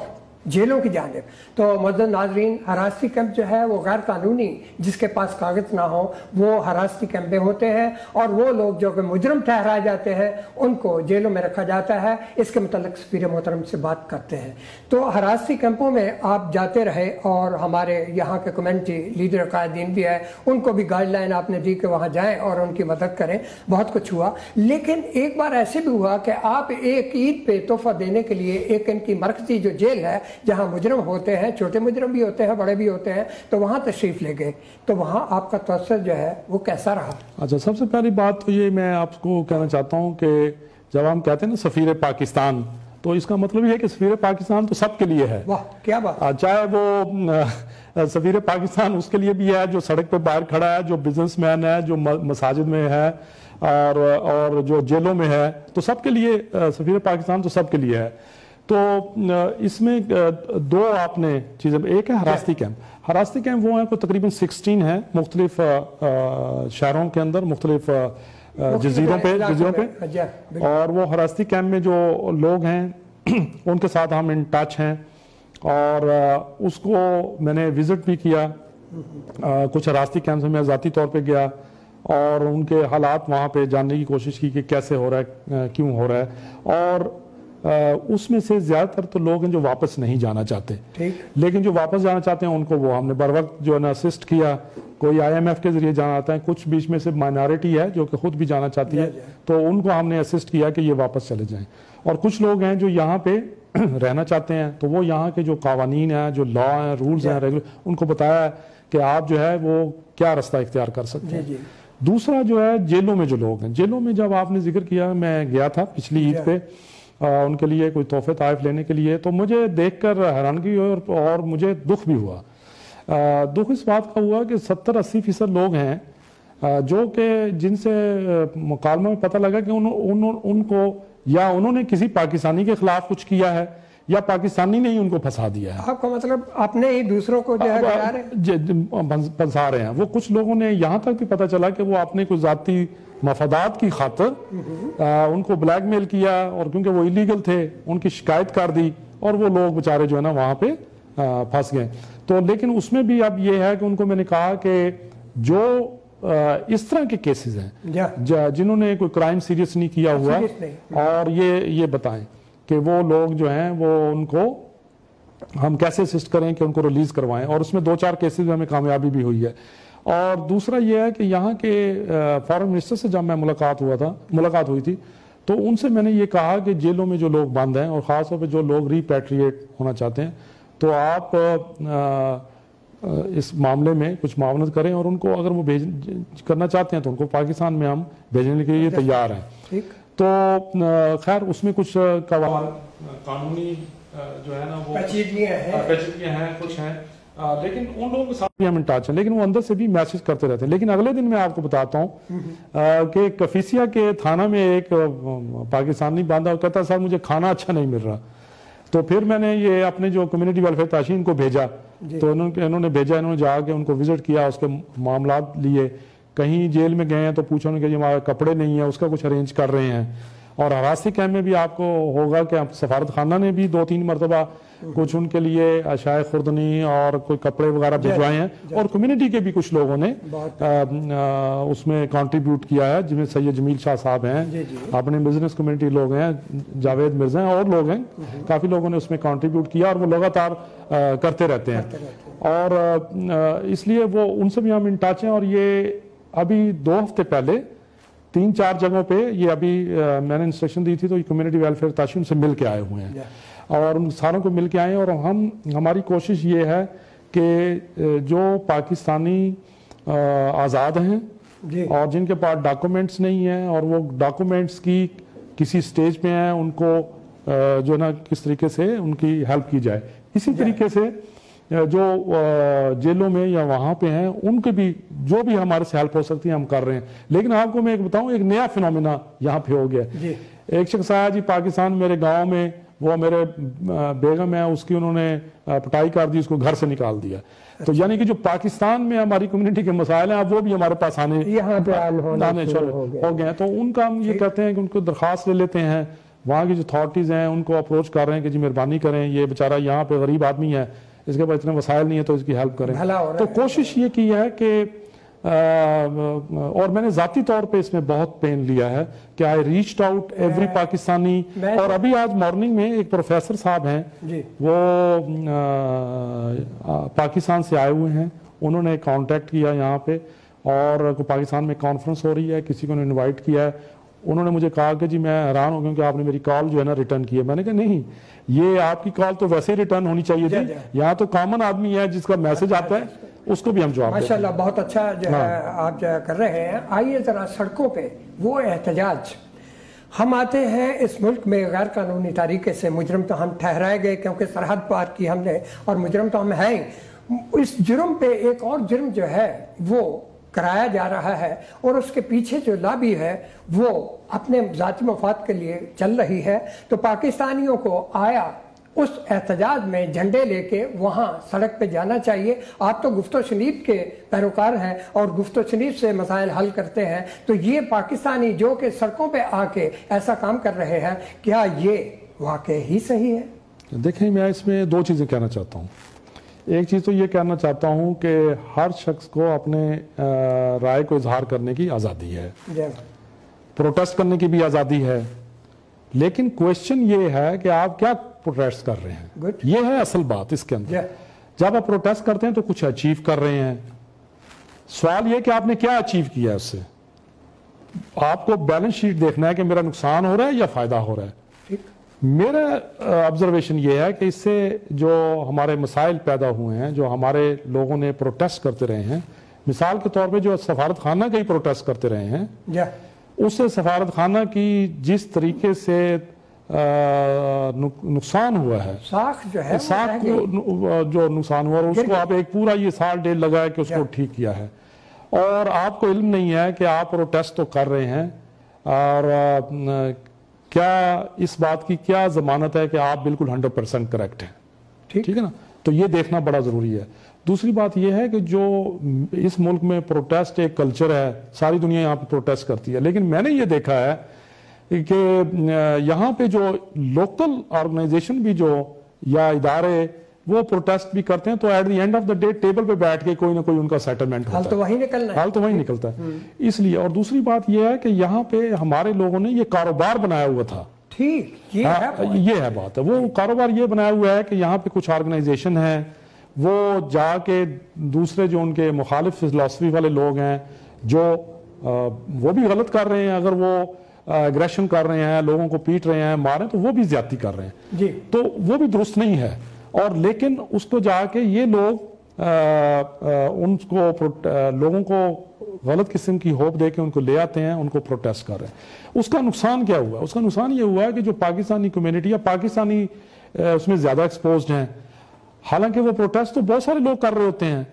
جیلوں کی جانب. تو معزز ناظرین, حراستی کیمپ جو ہے وہ غیر قانونی, جس کے پاس کاغذ نہ ہو وہ حراستی کیمپیں ہوتے ہیں, اور وہ لوگ جو کہ مجرم ٹھہرائے جاتے ہیں ان کو جیلوں میں رکھا جاتا ہے. اس کے متعلق سفیر محترم سے بات کرتے ہیں. تو حراستی کیمپوں میں آپ جاتے رہے, اور ہمارے یہاں کے کمیونٹی لیڈر قائدین بھی ہے, ان کو بھی گائیڈ لائن آپ نے دی کہ وہاں جائیں اور ان کی مدد کریں. بہت کچھ ہوا, لیکن ایک بار ایسے بھی ہوا کہ آپ ایک عید پہ تحفہ دینے کے لیے ایک ان کی مرکزی جو جیل ہے جہاں مجرم ہوتے ہیں, چھوٹے مجرم بھی ہوتے ہیں بڑے بھی ہوتے ہیں, تو وہاں تشریف لے گئے. تو وہاں آپ کا تاثر جو ہے وہ کیسا رہا؟ اچھا, سب سے پہلی بات تو یہ میں آپ کو کہنا چاہتا ہوں کہ جب ہم کہتے ہیں نا سفیر پاکستان, تو اس کا مطلب یہ ہے کہ سفیر پاکستان تو سب کے لیے ہے. واہ کیا بات. چاہے وہ سفیر پاکستان اس کے لیے بھی ہے جو سڑک پہ باہر کھڑا ہے, جو بزنس مین ہے, جو مساجد میں ہے, اور جو جیلوں میں ہے, تو سب کے لیے سفیر پاکستان تو سب کے لیے ہے. تو اس میں دو آپ نے چیزیں, ایک ہے حراستی کیمپ. حراستی کیمپ وہ ہیں کوئی تقریباً 16 ہیں مختلف شہروں کے اندر, مختلف جزیروں پہ, اور وہ حراستی کیمپ میں جو لوگ ہیں ان کے ساتھ ہم ان ٹچ ہیں, اور اس کو میں نے وزٹ بھی کیا. کچھ حراستی کیمپ میں ذاتی طور پہ گیا اور ان کے حالات وہاں پہ جاننے کی کوشش کی کہ کیسے ہو رہا ہے, کیوں ہو رہا ہے. اور اس میں سے زیادہ تر تو لوگ ہیں جو واپس نہیں جانا چاہتے, لیکن جو واپس جانا چاہتے ہیں ان کو وہ ہم نے بر وقت جو ہے نا اسسٹ کیا. کوئی IMF کے ذریعے جانا آتا ہے, کچھ بیچ میں سے مائنارٹی ہے جو کہ خود بھی جانا چاہتی ہے, تو ان کو ہم نے اسسٹ کیا کہ یہ واپس چلے جائیں. اور کچھ لوگ ہیں جو یہاں پہ رہنا چاہتے ہیں, تو وہ یہاں کے جو قوانین ہیں, جو لا ہیں, رولز ہیں, ان کو بتایا کہ آپ جو ہے وہ کیا رستہ اختیار کر سکتے ہیں. دوسرا جو ہے جیلوں میں جو لوگ ہیں, جیلوں میں جب آپ نے ذکر کیا, میں گیا تھا پچھلی عید پہ ان کے لیے کوئی تحفے تحائف لینے کے لیے, تو مجھے دیکھ کر حیرانگی ہوئی اور مجھے دکھ بھی ہوا. دکھ اس بات کا ہوا کہ 70-80% لوگ ہیں جو کہ جن سے مکالمہ میں پتہ لگا کہ ان کو یا انہوں نے کسی پاکستانی کے خلاف کچھ کیا ہے یا پاکستانی نے ہی ان کو پھنسا دیا ہے. آپ کا مطلب اپنے ہی دوسروں کو جو ہے پھنسا رہے ہیں. وہ کچھ لوگوں نے یہاں تک بھی پتہ چلا کہ وہ اپنے کوئی ذاتی مفادات کی خاطر ان کو بلیک میل کیا, اور کیونکہ وہ ایلیگل تھے ان کی شکایت کر دی, اور وہ لوگ بیچارے جو ہے نا وہاں پہ پھنس گئے. تو لیکن اس میں بھی اب یہ ہے کہ ان کو میں نے کہا کہ جو اس طرح کے کیسز ہیں جنہوں نے کوئی کرائم سیریس نہیں کیا ہوا, اور یہ بتائیں کہ وہ لوگ جو ہیں وہ ان کو ہم کیسے اسسٹ کریں کہ ان کو ریلیز کروائیں. اور اس میں 2-4 کیسز میں ہمیں کامیابی بھی ہوئی ہے. اور دوسرا یہ ہے کہ یہاں کے فارن منسٹر سے جب میں ملاقات ہوئی تھی, تو ان سے میں نے یہ کہا کہ جیلوں میں جو لوگ بند ہیں, اور خاص طور پہ جو لوگ ریپیٹریٹ ہونا چاہتے ہیں, تو آپ اس معاملے میں کچھ معاونت کریں اور ان کو اگر وہ کرنا چاہتے ہیں تو ان کو پاکستان میں ہم بھیجنے کے لیے تیار ہیں. تو خیر اس میں کچھ قانونی جو ہے نا وہ پیچیدگیاں ہیں کچھ ہیں، لیکن ان لوگوں کے ساتھ بھی ہم ان ٹچ ہیں، لیکن وہ اندر سے بھی میسج کرتے رہتے ہیں. لیکن اگلے دن میں آپ کو بتاتا ہوں کہ کفیسیا کے تھانہ میں ایک پاکستانی باندھا کہتا ہے صاحب مجھے کھانا اچھا نہیں مل رہا. تو پھر میں نے یہ اپنے جو کمیونٹی ویلفیئر تاشین کو بھیجا، تو انہوں نے بھیجا، انہوں نے جا کے ان کو وزٹ کیا، اس کے معاملات لیے. کہیں جیل میں گئے ہیں تو پوچھا انہوں نے کہ ہمارے کپڑے نہیں ہیں، اس کا کچھ ارینج کر رہے ہیں. اور حراسی کیمپ میں بھی آپ کو ہوگا کہ سفارت خانہ نے بھی 2-3 مرتبہ کچھ ان کے لیے اشیاء خوردنی اور کوئی کپڑے وغیرہ بھجوائے ہیں، اور کمیونٹی کے بھی کچھ لوگوں نے اس میں کنٹریبیوٹ کیا ہے، جن میں سید جمیل شاہ صاحب ہیں، اپنے بزنس کمیونٹی لوگ ہیں، جاوید مرزا ہیں اور لوگ ہیں، کافی لوگوں نے اس میں کنٹریبیوٹ کیا اور وہ لگاتار کرتے رہتے ہیں. اور اس لیے وہ ان سے بھی ہم ان ٹچ ہیں. اور یہ ابھی 2 ہفتے پہلے 3-4 جگہوں پہ یہ ابھی میں نے انسٹرکشن دی تھی، تو یہ کمیونٹی ویلفیئر تاشین سے مل کے آئے ہوئے ہیں اور ان ساروں کو مل کے آئے ہیں. اور ہماری کوشش یہ ہے کہ جو پاکستانی آزاد ہیں اور جن کے پاس ڈاکومنٹس نہیں ہیں اور وہ ڈاکومنٹس کی کسی سٹیج پہ ہیں، ان کو جو نا کس طریقے سے ان کی ہیلپ کی جائے. اسی طریقے سے جو جیلوں میں یا وہاں پہ ہیں ان کے بھی جو بھی ہمارے سے ہیلپ ہو سکتی ہے ہم کر رہے ہیں. لیکن آپ کو میں ایک بتاؤں، ایک نیا فینومینا یہاں پہ ہو گیا. ایک شخص آیا جی پاکستان میرے گاؤں میں، وہ میرے بیگم ہے اس کی انہوں نے پٹائی کر دی، اس کو گھر سے نکال دیا. تو یعنی کہ جو پاکستان میں ہماری کمیونٹی کے مسائل ہیں اب وہ بھی ہمارے پاس آنے ہو گئے ہیں. تو ان کا ہم یہ کہتے ہیں کہ ان کو درخواست لے لیتے ہیں، وہاں کی جو اتھارٹیز ہیں ان کو اپروچ کر رہے ہیں کہ جی مہربانی کریں، یہ بیچارہ یہاں پہ غریب آدمی ہے، اس کے پاس اتنے وسائل نہیں ہے تو اس کی ہیلپ کریں. تو کوشش یہ کی ہے کہ اور میں نے ذاتی طور پہ اس میں بہت پین لیا ہے کہ آئی ریچڈ آؤٹ ایوری پاکستانی. اور ابھی آج مارننگ میں ایک پروفیسر صاحب ہیں، وہ پاکستان سے آئے ہوئے ہیں، انہوں نے کانٹیکٹ کیا یہاں پہ، اور پاکستان میں کانفرنس ہو رہی ہے، کسی کو انوائٹ کیا ہے. انہوں نے مجھے کہا کہ جی میں حیران ہو گیا کہ آپ نے میری کال جو ہے نا ریٹرن کی ہے. میں نے کہا نہیں، یہ آپ کی کال تو ویسے ہی ریٹرن ہونی چاہیے تھی. یہاں تو کامن آدمی ہے جس کا میسج آتا ہے، اس کو بھی ہم جواب دیتے ہیں. ماشاءاللہ بہت اچھا جو ہے آپ جو کر رہے ہیں. آئیے ذرا سڑکوں پہ وہ احتجاج. ہم آتے ہیں اس ملک میں غیر قانونی طریقے سے، مجرم تو ہم ٹھہرائے گئے کیونکہ سرحد پار کی ہم نے، اور مجرم تو ہم ہیں. اس جرم پہ ایک اور جرم جو ہے وہ کرایا جا رہا ہے، اور اس کے پیچھے جو لابی ہے وہ اپنے ذاتی مفاد کے لیے چل رہی ہے. تو پاکستانیوں کو آیا اس احتجاج میں جھنڈے لے کے وہاں سڑک پہ جانا چاہیے. آپ تو گفت و شنید کے پیروکار ہیں اور گفت و شنید سے مسائل حل کرتے ہیں، تو یہ پاکستانی جو کہ سڑکوں پہ آ کے ایسا کام کر رہے ہیں، کیا یہ واقع ہی صحیح ہے؟ دیکھیں میں اس میں 2 چیزیں کہنا چاہتا ہوں. ایک چیز تو یہ کہنا چاہتا ہوں کہ ہر شخص کو اپنے رائے کو اظہار کرنے کی آزادی ہے، پروٹیسٹ کرنے کی بھی آزادی ہے. لیکن کویشچن یہ ہے کہ آپ کیا پروٹیسٹ کر رہے ہیں. یہ ہے اصل بات اس کے اندر. جب آپ پروٹیسٹ کرتے ہیں تو کچھ اچیو کر رہے ہیں. سوال یہ کہ آپ نے کیا اچیو کیا ہے اس سے. آپ کو بیلنس شیٹ دیکھنا ہے کہ میرا نقصان ہو رہا ہے یا فائدہ ہو رہا ہے. میرا آبزرویشن یہ ہے کہ اس سے جو ہمارے مسائل پیدا ہوئے ہیں، جو ہمارے لوگوں نے پروٹیسٹ کرتے رہے ہیں، مثال کے طور پہ جو سفارت خانہ کا ہی پروٹیسٹ کرتے رہے ہیں، اس سے سفارت خانہ کی جس طریقے سے نقصان ہوا ہے، ساکھ جو نقصان ہوا، اس کو آپ ایک پورا یہ سال 1.5 لگا ہے کہ اس کو ٹھیک کیا ہے، اور آپ کو علم نہیں ہے کہ آپ پروٹیسٹ تو کر رہے ہیں، اور کیا اس بات کی کیا ضمانت ہے کہ آپ بالکل 100% کریکٹ ہیں. ٹھیک ہے نا. تو یہ دیکھنا بڑا ضروری ہے. دوسری بات یہ ہے کہ جو اس ملک میں پروٹیسٹ ایک کلچر ہے، ساری دنیا یہاں پہ پروٹیسٹ کرتی ہے، لیکن میں نے یہ دیکھا ہے کہ یہاں پہ جو لوکل آرگنائزیشن بھی جو یا ادارے وہ پروٹیسٹ بھی کرتے ہیں، تو at the end of the day table پہ بیٹھ کے کوئی نہ کوئی ان کا سیٹلمنٹ ہوتا ہے. حل تو وہی نکلتا ہے. اس لیے. اور دوسری بات یہ ہے کہ یہاں پہ ہمارے لوگوں نے یہ کاروبار بنایا ہوا تھا. ٹھیک، یہ ہے بات ہے. وہ کاروبار یہ بنایا ہوا ہے کہ یہاں پہ کچھ آرگنائزیشن ہیں، وہ جا کے دوسرے جو ان کے مخالف فلسفی والے لوگ ہیں، جو وہ بھی غلط کر رہے ہیں، اگر وہ ایگریشن کر رہے ہیں، لوگوں کو پیٹ رہے ہیں، مارے، تو وہ بھی زیادتی کر رہے ہیں. تو وہ بھی درست نہیں ہے. اور لیکن اس کو جا کے یہ لوگ ان کو لوگوں کو غلط قسم کی ہوپ دے کے ان کو لے آتے ہیں, ان کو پروٹیسٹ کر رہے ہیں. اس کا نقصان کیا ہوا ہے؟ اس کا نقصان یہ ہوا ہے کہ جو پاکستانی کمیونٹی یا پاکستانی اس میں زیادہ ایکسپوزڈ ہیں, حالانکہ وہ پروٹیسٹ تو بہت سارے لوگ کر رہے ہوتے ہیں,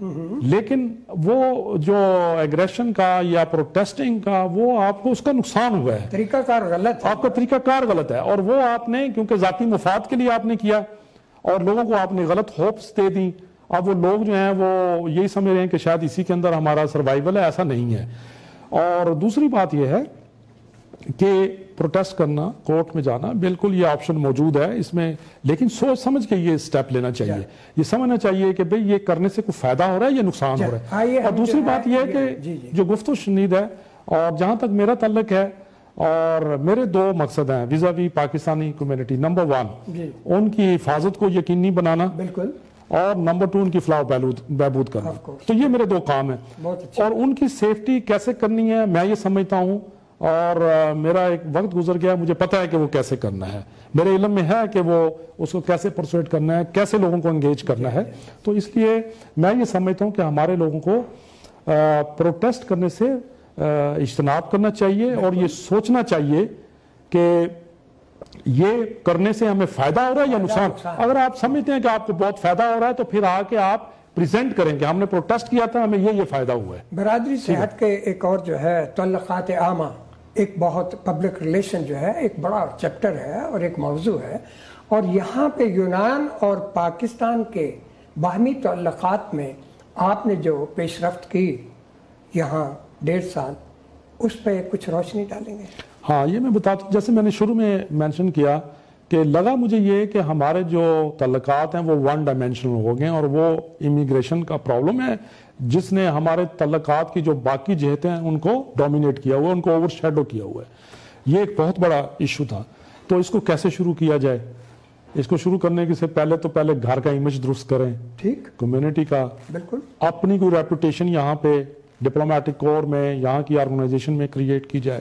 لیکن وہ جو ایگریشن کا یا پروٹیسٹنگ کا وہ آپ کو اس کا نقصان ہوا ہے, طریقہ کار غلط ہے, آپ کا طریقہ کار غلط ہے, اور وہ آپ نے کیونکہ ذاتی مفاد کے لیے آپ نے کیا اور لوگوں کو آپ نے غلط ہوپس دے دی. اب وہ لوگ جو ہیں وہ یہی سمجھ رہے ہیں کہ شاید اسی کے اندر ہمارا سروائیول ہے, ایسا نہیں ہے. اور دوسری بات یہ ہے کہ پروٹیسٹ کرنا, کورٹ میں جانا, بالکل یہ آپشن موجود ہے اس میں, لیکن سوچ سمجھ کے یہ سٹیپ لینا چاہیے. یہ سمجھنا چاہیے کہ بھئی یہ کرنے سے کوئی فائدہ ہو رہا ہے یا نقصان ہو رہا ہے. اور دوسری بات یہ ہے کہ جو گفت و شنید ہے, اور جہاں تک میرا تعلق ہے, اور میرے دو مقصد ہیں ویزاوی پاکستانی کمیونٹی. نمبر 1 ان کی حفاظت کو یقینی بنانا, بالکل, اور نمبر 2 ان کی فلاح بہبود کرنا. تو یہ میرے 2 کام ہیں, اور ان کی سیفٹی کیسے کرنی ہے میں یہ سمجھتا ہوں, اور میرا ایک وقت گزر گیا, مجھے پتا ہے کہ وہ کیسے کرنا ہے, میرے علم میں ہے کہ وہ اس کو کیسے پرسویٹ کرنا ہے, کیسے لوگوں کو انگیج کرنا ہے. تو اس لیے میں یہ سمجھتا ہوں کہ ہمارے لوگوں کو پروٹیسٹ کرنے سے اجتناب کرنا چاہیے, اور یہ سوچنا چاہیے کہ یہ کرنے سے ہمیں فائدہ ہو رہا ہے یا نقصان. اگر آپ سمجھتے ہیں کہ آپ کو بہت فائدہ ہو رہا ہے تو پھر آ کے آپ پریزنٹ کریں کہ ہم نے پروٹیسٹ کیا تھا, ہمیں یہ فائدہ ہوا ہے. برادری صحت کے ایک اور جو ہے تعلقات عامہ, ایک بہت پبلک ریلیشن جو ہے ایک بڑا چیپٹر ہے اور ایک موضوع ہے, اور یہاں پہ یونان اور پاکستان کے باہمی تعلقات میں آپ نے جو پیش رفت کی یہاں 1.5 سال, اس پہ کچھ روشنی ڈالیں گے؟ ہاں, یہ میں بتاتا ہوں, جیسے میں نے شروع میں مینشن کیا کہ لگا مجھے یہ کہ ہمارے جو تعلقات ہیں وہ 1 ڈائمینشنل ہو گئے ہیں, اور وہ امیگریشن کا پرابلم ہے جس نے ہمارے تعلقات کی جو باقی جہتیں ہیں ان کو ڈومینیٹ کیا ہوا ہے, ان کو اوور شیڈو کیا ہوا ہے. یہ ایک بہت بڑا ایشو تھا. تو اس کو کیسے شروع کیا جائے؟ اس کو شروع کرنے سے پہلے گھر کا امیج درست کریں, ٹھیک, کمیونٹی کا, بالکل, اپنی کوئی ریپوٹیشن یہاں پہ ڈپلومیٹک کور میں, یہاں کی آرگنائزیشن میں کریٹ کی جائے.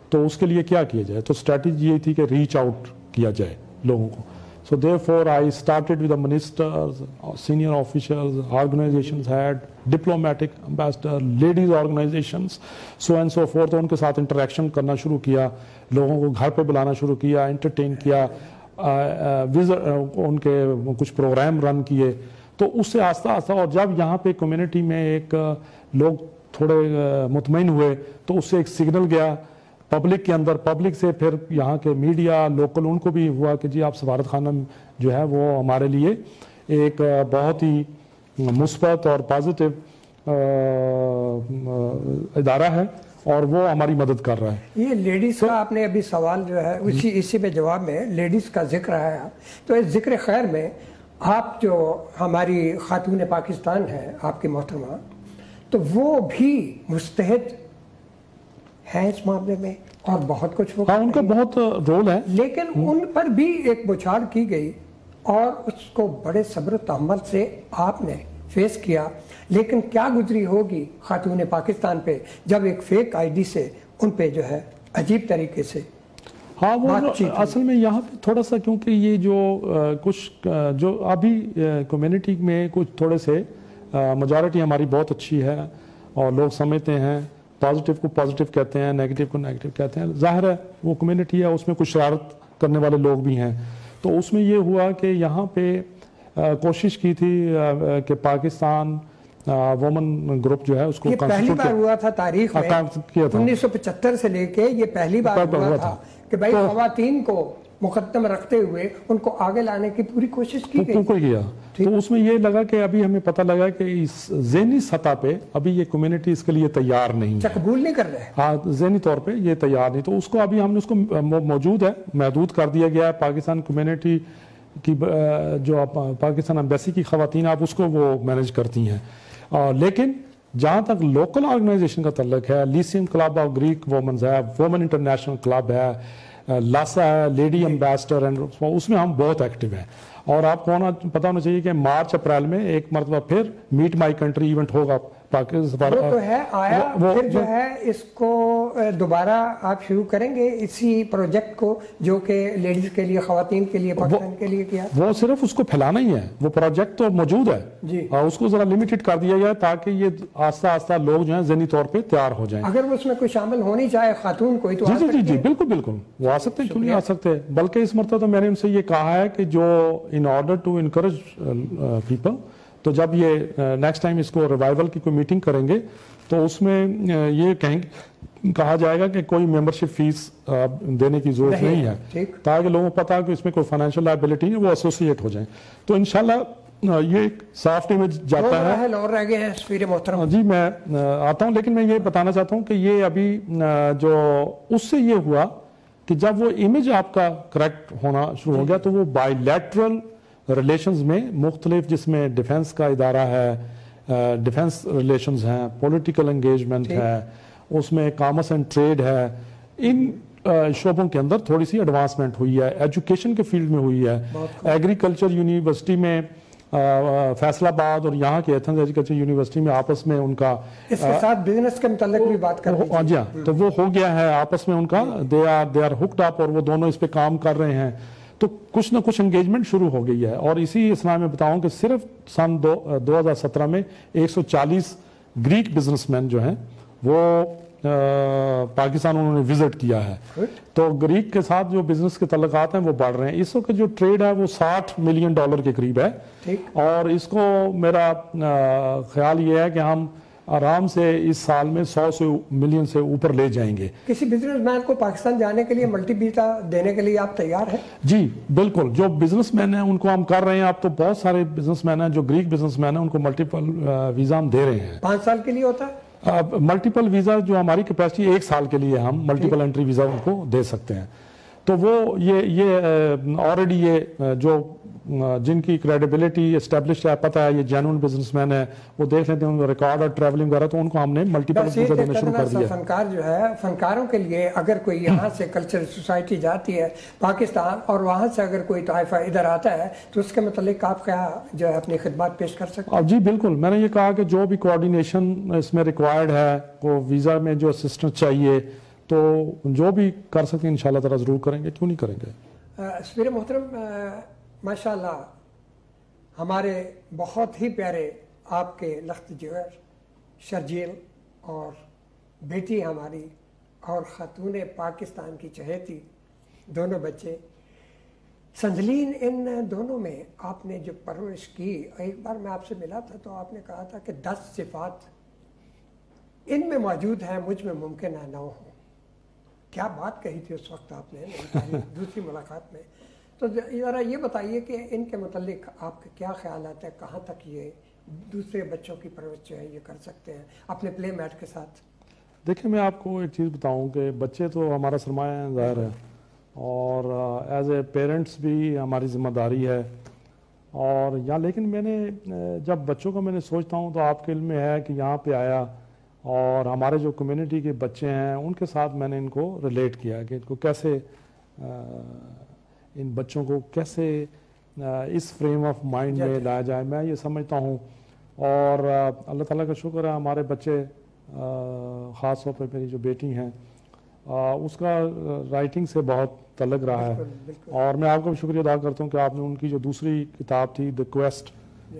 تو اس کے لیے کیا کیا جائے؟ تو اسٹریٹجی یہ تھی کہ ریچ آؤٹ کیا جائے لوگوں کو. So therefore I started with the ministers, senior officials, organizations head, diplomatic ambassador, ladies organizations, so and so forth. ان کے ساتھ انٹریکشن کرنا شروع کیا, لوگوں کو گھر پہ بلانا شروع کیا, انٹرٹین کیا, ان کے کچھ پروگرام رن کیے. تو اس سے آہستہ آہستہ, اور جب یہاں پہ کمیونٹی میں ایک لوگ تھوڑے مطمئن ہوئے تو اس سے ایک سگنل گیا پبلک کے اندر, پبلک سے پھر یہاں کے میڈیا لوکل ان کو بھی ہوا کہ جی آپ سفارت خانہ جو ہے وہ ہمارے لیے ایک بہت ہی مثبت اور پازیٹیو ادارہ ہے اور وہ ہماری مدد کر رہا ہے. یہ لیڈیز کا آپ نے ابھی سوال جو ہے اسی میں جواب میں لیڈیز کا ذکر آیا, تو اس ذکر خیر میں آپ جو ہماری خاتون پاکستان ہے آپ کی محترمہ, تو وہ بھی مستحد ہے اس معاملے میں اور بہت کچھ وہ, ہاں, ان کا بہت رول ہے, لیکن ان پر بھی ایک بچھاڑ کی گئی اور اس کو بڑے صبر و تحمل سے آپ نے فیس کیا. لیکن کیا گزری ہوگی خاتون پاکستان پہ جب ایک فیک آئی ڈی سے ان پہ جو ہے عجیب طریقے سے. ہاں, وہ اصل میں یہاں پہ تھوڑا سا, کیونکہ یہ جو کچھ جو ابھی کمیونٹی میں کچھ تھوڑے سے میجارٹی ہماری بہت اچھی ہے اور لوگ سمجھتے ہیں پازیٹیو کو پازیٹیو کہتے ہیں, نیگیٹیو کو نیگیٹیو کہتے ہیں. ظاہر ہے وہ کمیونٹی ہے, اس میں کچھ شرارت کرنے والے لوگ بھی ہیں. تو اس میں یہ ہوا کہ یہاں پہ کوشش کی تھی کہ پاکستان وومن گروپ جو ہے اس کو, یہ پہلی بار ہوا تھا تاریخ میں 1975 سے لے کے, یہ پہلی بار ہوا تھا کہ بھائی خواتین کو مقدم رکھتے ہوئے ان کو آگے لانے کی پوری کوشش کی گئی. تو اس میں یہ لگا کہ ابھی ہمیں پتہ لگا کہ اس ذہنی سطح پہ ابھی یہ کمیونٹی اس کے لیے تیار نہیں ہے, قبول نہیں کر رہے. ہاں, ذہنی طور پہ یہ تیار نہیں. تو اس کو ابھی ہم نے اس کو موجود ہے, محدود کر دیا گیا ہے. پاکستان کمیونٹی کی جو پاکستان ایمبیسی کی خواتین آپ اس کو وہ مینیج کرتی ہیں. لیکن جہاں تک لوکل آرگنائزیشن کا تعلق ہے, لیسیم کلب آف گریک وومنز ہے, وومن انٹرنیشنل کلب ہے, لاسا ہے, لیڈی امبیسڈر, اینڈ اس میں ہم بہت ایکٹیو ہیں. اور آپ کو پتہ ہونا چاہیے کہ مارچ اپریل میں ایک مرتبہ پھر میٹ مائی کنٹری ایونٹ ہوگا پاکستان وہ تو ہے آیا، پھر جو ہے اس کو دوبارہ آپ شروع کریں گے اسی پروجیکٹ کو جو کہ لیڈیز کے لیے، خواتین کے لیے، پاکستان کے لیے کیا؟ وہ صرف اس کو پھیلانا ہی ہے، وہ پروجیکٹ تو موجود ہے جی، اس کو ذرا لمیٹڈ کر دیا جائے تاکہ یہ آہستہ آہستہ لوگ جو ہیں ذہنی طور پہ تیار ہو جائیں. اگر اس میں کوئی شامل ہونی چاہے خاتون کوئی تو جی جی جی بالکل بالکل وہ آ سکتے ہیں، کیوں نہیں آ سکتے. بلکہ اس مرتبہ تو میں نے ان سے یہ کہا ہے کہ جو in order to encourage people, تو جب یہ نیکسٹ ٹائم اس کو ریوائول کی کوئی میٹنگ کریں گے تو اس میں یہ کہا جائے گا کہ کوئی ممبرشپ فیس دینے کی ضرورت نہیں ہے، تاکہ لوگوں کو پتا کہ اس میں کوئی فائنینشیل لائبلٹی ہے، وہ ایسوسیٹ ہو جائیں. تو انشاءاللہ یہ ایک صاف امیج جاتا ہے. اور رہ گئے ہیں سفیر محترم. جی میں آتا ہوں، لیکن میں یہ بتانا چاہتا ہوں کہ یہ ابھی جو اس سے یہ ہوا کہ جب وہ امیج آپ کا کریکٹ ہونا شروع ہو گیا تو وہ بائی لیٹرل ریلیشنز میں مختلف، جس میں ڈیفنس کا ادارہ ہے، ڈیفنس ریلیشنز ہیں، پولیٹیکل انگیجمنٹ ہے، اس میں کامرس اینڈ ٹریڈ ہے، ان شعبوں کے اندر تھوڑی سی ایڈوانسمنٹ ہوئی ہے. ایجوکیشن کے فیلڈ میں ہوئی ہے. ایگریکلچر یونیورسٹی میں فیصل آباد اور یہاں کے ایتھنز ایگریکلچر یونیورسٹی میں آپس میں ان کا اس کے ساتھ بزنس کے متعلق بھی بات کر رہے ہیں. جی ہاں، تو وہ ہو گیا ہے آپس میں ان کا، دے آر ہکڈ اپ، اور وہ دونوں اس پہ کام کر رہے ہیں. تو کچھ نہ کچھ انگیجمنٹ شروع ہو گئی ہے. اور اسی اسلام میں بتاؤں کہ صرف سن 2017 میں 140 گریک بزنس مین جو ہیں وہ پاکستان انہوں نے وزٹ کیا ہے. تو گریک کے ساتھ جو بزنس کے تعلقات ہیں وہ بڑھ رہے ہیں. اس وقت جو ٹریڈ ہے وہ $60 ملین کے قریب ہے، اور اس کو میرا خیال یہ ہے کہ ہم آرام سے اس سال میں 100 ملین سے اوپر لے جائیں گے. کسی بزنس مین کو پاکستان جانے کے لیے ملٹی ویزا دینے کے لیے آپ تیار ہیں؟ جی بالکل، جو بزنس مین ہیں ان کو ہم کر رہے ہیں. اب تو بہت سارے بزنس مین ہیں جو گریک بزنس مین ہیں، ان کو ملٹیپل ویزا ہم دے رہے ہیں. 5 سال کے لیے ہوتا ہے ملٹیپل ویزا، جو ہماری کیپیسٹی 1 سال کے لیے ہم ملٹیپل انٹری ویزا ان کو دے سکتے ہیں. تو وہ یہ آلریڈی یہ جو جن کی کریڈیبلٹی اسٹیبلشڈ ہے، پتہ ہے یہ جینوئن بزنس مین ہے، وہ دیکھ لیتے ہیں ان کا ریکارڈ اور ٹریولنگ وغیرہ، تو ان کو ہم نے ملٹیپل ویزا دینا شروع کر دیا. فنکار جو ہے، فنکاروں کے لیے اگر کوئی یہاں سے کلچر سوسائٹی جاتی ہے پاکستان اور وہاں سے اگر کوئی طائفہ ادھر آتا ہے تو اس کے متعلق آپ کیا جو ہے اپنی خدمات پیش کر سکتے ہیں؟ جی بالکل، میں نے یہ کہا کہ جو بھی کوآرڈینیشن اس میں ریکوائرڈ ہے، کو ویزا میں جو اسسٹنس چاہیے، تو جو بھی کر سکیں انشاءاللہ تعالیٰ ضرور کریں گے، کیوں نہیں کریں گے. سفیر محترم، ماشاءاللہ ہمارے بہت ہی پیارے آپ کے لخت جگر شرجیل اور بیٹی ہماری اور خاتون پاکستان کی چہیتی دونوں بچے سنجلین، ان دونوں میں آپ نے جو پرورش کی، ایک بار میں آپ سے ملا تھا تو آپ نے کہا تھا کہ 10 صفات ان میں موجود ہیں، مجھ میں ممکن ہے نہ ہو. کیا بات کہی تھی اس وقت آپ نے دوسری ملاقات میں؟ تو ذرا یہ بتائیے کہ ان کے متعلق آپ کے کیا خیالات ہیں، کہاں تک یہ دوسرے بچوں کی پرورش جو ہے یہ کر سکتے ہیں اپنے پلے میٹ کے ساتھ؟ دیکھیں، میں آپ کو ایک چیز بتاؤں کہ بچے تو ہمارا سرمایہ ہے، ظاہر ہے، اور ایز اے پیرنٹس بھی ہماری ذمہ داری ہے. اور لیکن میں نے جب بچوں کو میں نے سوچتا ہوں تو آپ کے علم میں ہے کہ یہاں پہ آیا اور ہمارے جو کمیونٹی کے بچے ہیں ان کے ساتھ میں نے ان کو ریلیٹ کیا کہ ان کو کیسے، ان بچوں کو کیسے اس فریم آف مائنڈ میں لایا جائے. میں یہ سمجھتا ہوں، اور اللہ تعالیٰ کا شکر ہے ہمارے بچے، خاص طور پہ میری جو بیٹی ہیں، اس کا رائٹنگ سے بہت تعلق رہا ہے. اور میں آپ کا بھی شکریہ ادا کرتا ہوں کہ آپ نے ان کی جو دوسری کتاب تھی دی کویسٹ،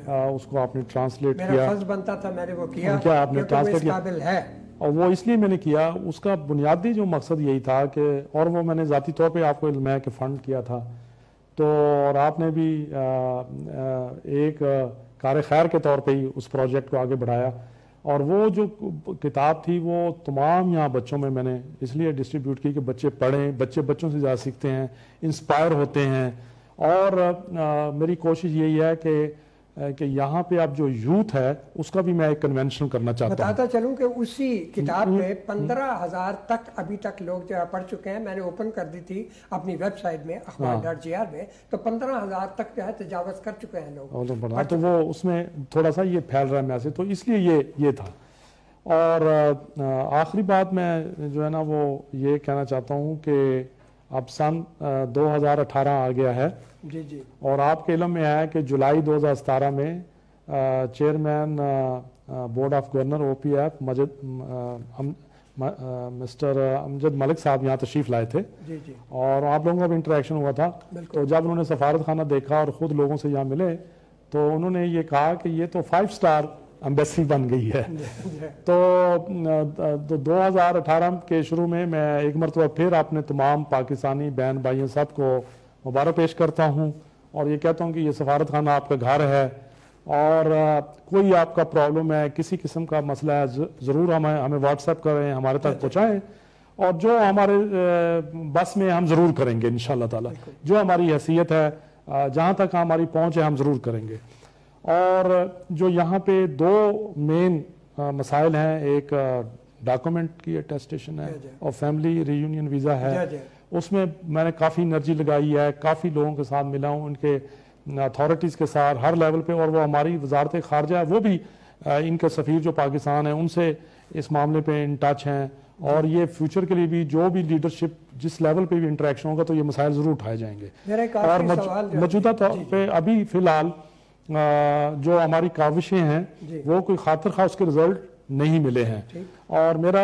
اس کو آپ نے ٹرانسلیٹ کیا. میرا فرض بنتا تھا، میں نے وہ کیا، آپ نے ٹرانسلیٹ کیا، اور وہ اس لیے میں نے کیا. اس کا بنیادی جو مقصد یہی تھا کہ، اور وہ میں نے ذاتی طور پہ آپ کو علم ہے کہ فنڈ کیا تھا، تو اور آپ نے بھی ایک کار خیر کے طور پہ ہی اس پروجیکٹ کو آگے بڑھایا. اور وہ جو کتاب تھی وہ تمام یہاں بچوں میں نے اس لیے ڈسٹریبیوٹ کی کہ بچے پڑھیں، بچوں سے زیادہ سیکھتے ہیں، انسپائر ہوتے ہیں. اور میری کوشش یہی ہے کہ یہاں پہ اب جو یوتھ ہے اس کا بھی میں ایک کنونشن کرنا چاہتا ہوں. بتاتا چلوں کہ اسی کتاب میں 15,000 تک ابھی تک لوگ جو پڑھ چکے ہیں. میں نے اوپن کر دی تھی اپنی ویب سائٹ میں اخبار.gr میں، تو 15,000 تک جو ہے تجاوز کر چکے ہیں لوگ. تو وہ اس میں تھوڑا سا یہ پھیل رہا ہے میسج، تو اس لیے یہ تھا. اور آخری بات میں جو ہے نا وہ یہ کہنا چاہتا ہوں کہ اب سن 2018 آ گیا ہے. جی جی. اور آپ کے علم میں ہے کہ جولائی 2017 میں chairman board of governor OPF mister Amjad Malik sahib یہاں تشریف لائے تھے جی جی اور آپ لوگوں کا بھی انٹریکشن ہوا تھا. تو جب انہوں نے سفارت خانہ دیکھا اور خود لوگوں سے یہاں ملے تو انہوں نے یہ کہا کہ یہ تو 5 اسٹار ایمبیسی بن گئی ہے. تو 2018 کے شروع میں ایک مرتبہ پھر اپنے تمام پاکستانی بہن بھائیوں سب کو مبارک پیش کرتا ہوں اور یہ کہتا ہوں کہ یہ سفارت خانہ آپ کا گھر ہے اور کوئی آپ کا پرابلم ہے, کسی قسم کا مسئلہ ہے, ضرور ہمیں واٹس ایپ کریں, ہمارے تک پہنچائیں اور جو ہمارے بس میں ہم ضرور کریں گے انشاءاللہ تعالی. جو ہماری حیثیت ہے, جہاں تک ہماری پہنچ ہے, ہم ضرور کریں گے. اور جو یہاں پہ 2 مین مسائل ہیں, ایک ڈاکومنٹ کی اٹیسٹیشن ہے اور فیملی ری یونین ویزا ہے. اس میں میں نے کافی انرجی لگائی ہے, کافی لوگوں کے ساتھ ملا ہوں, ان کے اتھارٹیز کے ساتھ ہر لیول پہ, اور وہ ہماری وزارت خارجہ ہے وہ بھی ان کے سفیر جو پاکستان ہیں ان سے اس معاملے پہ ان ٹچ ہیں. اور یہ فیوچر کے لیے بھی جو بھی لیڈرشپ جس لیول پہ بھی انٹریکشن ہوگا تو یہ مسائل ضرور اٹھائے جائیں گے. اور موجودہ طور پہ ابھی فی الحال جو ہماری کاوشیں ہیں وہ کوئی خاطر خواہ اس کے رزلٹ نہیں ملے ہیں, اور میرا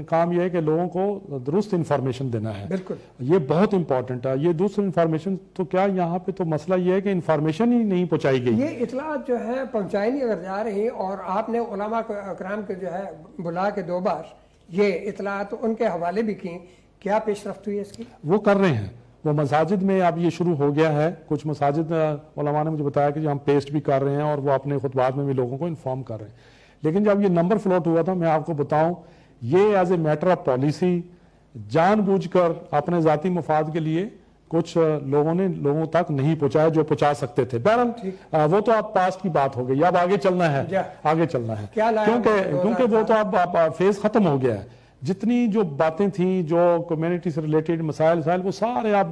کام یہ ہے کہ لوگوں کو درست انفارمیشن دینا ہے. بالکل یہ بہت امپورٹنٹ ہے. یہ دوسری انفارمیشن تو کیا یہاں پہ تو مسئلہ یہ ہے کہ انفارمیشن ہی نہیں پہنچائی گئی. یہ اطلاعات جو ہے پہنچائی نہیں اگر جا رہی, اور آپ نے علماء اکرام کے جو ہے بلا کے 2 بار یہ اطلاعات ان کے حوالے بھی کی, کیا پیش رفت ہوئی اس کی؟ وہ کر رہے ہیں, وہ مساجد میں اب یہ شروع ہو گیا ہے. کچھ مساجد علماء نے مجھے بتایا کہ ہم پیسٹ بھی کر رہے ہیں اور وہ اپنے خطبات میں بھی لوگوں کو انفارم کر رہے ہیں. لیکن جب یہ نمبر فلوٹ ہوا تھا, میں آپ کو بتاؤں, یہ as a matter of policy جان بوجھ کر اپنے ذاتی مفاد کے لیے کچھ لوگوں نے لوگوں تک نہیں پہنچایا جو پہنچا سکتے تھے. بہرحال وہ تو اب پاسٹ کی بات ہو گئی, اب آگے چلنا ہے, آگے چلنا ہے, کیونکہ وہ تو اب فیز ختم ہو گیا ہے. جتنی جو باتیں تھیں جو کمیونٹی سے ریلیٹڈ مسائل وہ سارے اب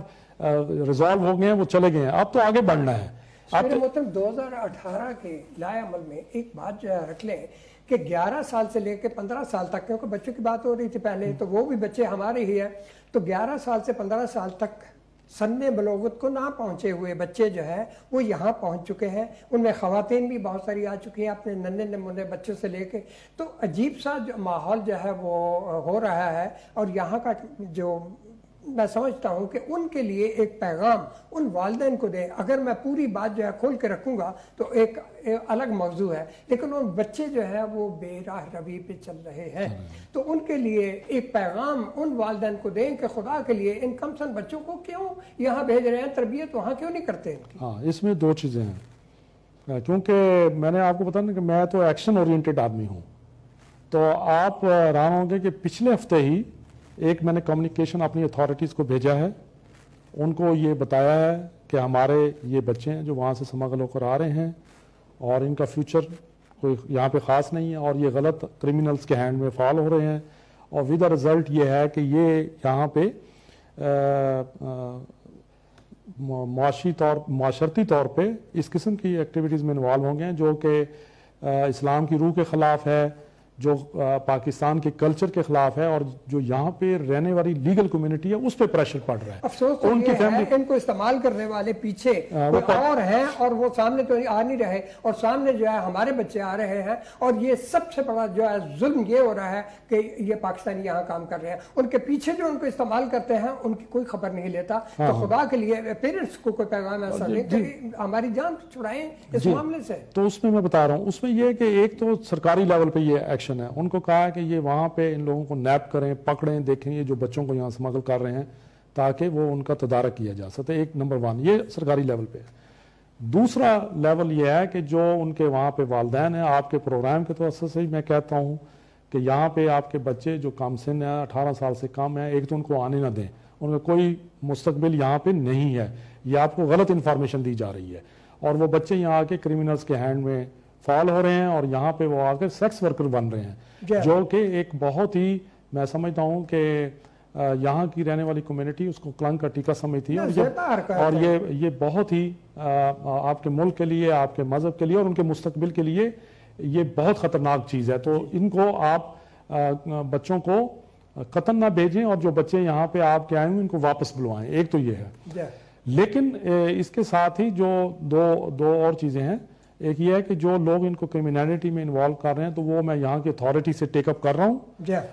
ریزالو ہو گئے ہیں, وہ چلے گئے ہیں. اب تو آگے بڑھنا ہے. میرے محترم 2018 کے لائے عمل میں ایک بات جو ہے رکھ لیں کہ 11 سال سے لے کے 15 سال تک, کیونکہ بچوں کی بات ہو رہی تھی پہلے, تو وہ بھی بچے ہمارے ہی ہیں, تو 11 سال سے 15 سال تک سن بلوغت کو نہ پہنچے ہوئے بچے جو ہے وہ یہاں پہنچ چکے ہیں. ان میں خواتین بھی بہت ساری آ چکی ہیں اپنے ننھے نمونے بچوں سے لے کے. تو عجیب سا جو ماحول جو ہے وہ ہو رہا ہے, اور یہاں کا جو میں سمجھتا ہوں کہ ان کے لیے ایک پیغام ان والدین کو دیں. اگر میں پوری بات جو ہے کھول کے رکھوں گا تو ایک الگ موضوع ہے, لیکن ان بچے جو ہے وہ بے راہ روی پہ چل رہے ہیں, تو ان کے لیے ایک پیغام ان والدین کو دیں کہ خدا کے لیے ان کم سن بچوں کو کیوں یہاں بھیج رہے ہیں, تربیت وہاں کیوں نہیں کرتے. ہاں, اس میں 2 چیزیں ہیں, کیونکہ میں نے آپ کو بتایا کہ میں تو ایکشن اورینٹڈ آدمی ہوں. تو آپ حیران ہوں گے کہ پچھلے ہفتے ہی ایک میں نے کمیونیکیشن اپنی اتھارٹیز کو بھیجا ہے, ان کو یہ بتایا ہے کہ ہمارے یہ بچے ہیں جو وہاں سے سمگل ہو کر آ رہے ہیں اور ان کا فیوچر کوئی یہاں پہ خاص نہیں ہے, اور یہ غلط کرمنلز کے ہینڈ میں فال ہو رہے ہیں, اور ود رزلٹ یہ ہے کہ یہ یہاں پہ معاشرتی طور پہ اس قسم کی ایکٹیویٹیز میں انوالو ہوں گے ہیں جو کہ اسلام کی روح کے خلاف ہے, جو پاکستان کے کلچر کے خلاف ہے, اور جو یہاں پہ رہنے والی لیگل کمیونٹی ہے اس پہ پریشر پڑ رہا ہے. افسوس تو یہ ہے ان کو استعمال کرنے والے پیچھے کوئی اور ہیں, اور وہ سامنے تو آ نہیں رہے, اور سامنے جو ہے ہمارے بچے آ رہے ہیں, اور یہ سب سے بڑا جو ہے ظلم یہ ہو رہا ہے کہ یہ پاکستانی یہاں کام کر رہے ہیں, ان کے پیچھے جو ان کو استعمال کرتے ہیں ان کی کوئی خبر نہیں لیتا. تو خدا کے لیے پیرنٹس کو کوئی پیغام ایسا نہیں کہ ہماری جان چھڑائیں اس معاملے سے. تو اس میں بتا رہا ہوں, اس میں یہ کہ ایک تو سرکاری لیول پہ یہ ایکشن ہے, ان کو کہا ہے کہ یہ وہاں پہ ان لوگوں کو نیپ کریں, پکڑیں, دیکھیں یہ جو بچوں کو یہاں سمگل کر رہے ہیں تاکہ وہ ان کا تدارک کیا جا سکے. ایک نمبر 1 یہ سرکاری لیول پہ. دوسرا لیول یہ ہے کہ جو ان کے وہاں پہ والدین ہیں, آپ کے پروگرام کے توسط سے ہی میں کہتا ہوں کہ یہاں پہ آپ کے بچے جو کم سن ہیں 18 سال سے کم ہیں, ایک تو ان کو آنے نہ دیں, ان کا کوئی مستقبل یہاں پہ نہیں ہے, یہ آپ کو غلط انفارمیشن دی جا رہی ہے, اور وہ بچے یہاں آ کے کرمنلز کے ہینڈ میں فال ہو رہے ہیں, اور یہاں پہ وہ آ کے سیکس ورکر بن رہے ہیں, جو کہ ایک بہت ہی میں سمجھتا ہوں کہ یہاں کی رہنے والی کمیونٹی اس کو کلنگ کا ٹیکا سمجھتی ہے, اور یہ بہت ہی آپ کے ملک کے لیے, آپ کے مذہب کے لیے اور ان کے مستقبل کے لیے یہ بہت خطرناک چیز ہے. تو ان کو آپ بچوں کو قطن نہ بھیجیں, اور جو بچے یہاں پہ آپ کے آئیں ان کو واپس بلوائیں. ایک تو یہ ہے. لیکن اس کے ساتھ ہی جو دو اور چیزیں ہیں, ایک یہ ہے کہ جو لوگ ان کو کرمینالٹی میں انوالو کر رہے ہیں تو وہ میں یہاں کی اتھارٹی سے ٹیک اپ کر رہا ہوں،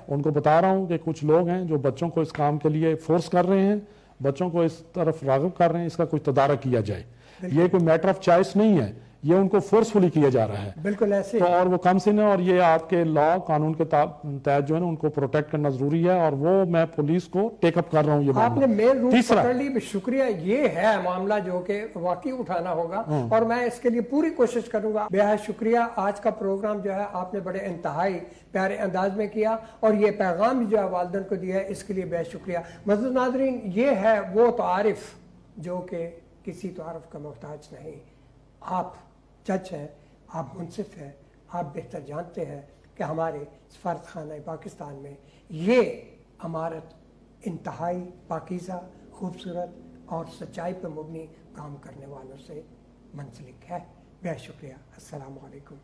ان کو بتا رہا ہوں کہ کچھ لوگ ہیں جو بچوں کو اس کام کے لیے فورس کر رہے ہیں، بچوں کو اس طرف راغب کر رہے ہیں، اس کا کچھ تدارک کیا جائے. یہ کوئی میٹر آف چوائس نہیں ہے، یہ ان کو فورسفلی کیا جا رہا ہے. بالکل ایسے تو اور وہ کم سن ہے، اور یہ آپ کے لا قانون کے تحت جو ہے نا ان کو پروٹیکٹ کرنا ضروری ہے، اور وہ میں پولیس کو ٹیک اپ کر رہا ہوں. یہ آپ نے مین روٹ تیسرا پکڑ لی. شکریہ. یہ ہے معاملہ جو کہ واقعی اٹھانا ہوگا اور میں اس کے لیے پوری کوشش کروں گا. بہت شکریہ. آج کا پروگرام جو ہے آپ نے بڑے انتہائی پیارے انداز میں کیا اور یہ پیغام جو ہے والدین کو دیا ہے، اس کے لیے بہت شکریہ. معزز ناظرین، یہ ہے وہ تعارف جو کہ کسی تعارف کا محتاج نہیں. آپ جج ہیں، آپ منصف ہیں، آپ بہتر جانتے ہیں کہ ہمارے سفارت خانہ پاکستان میں یہ عمارت انتہائی پاکیزہ، خوبصورت اور سچائی پر مبنی کام کرنے والوں سے منسلک ہے. بہت شکریہ. السلام علیکم.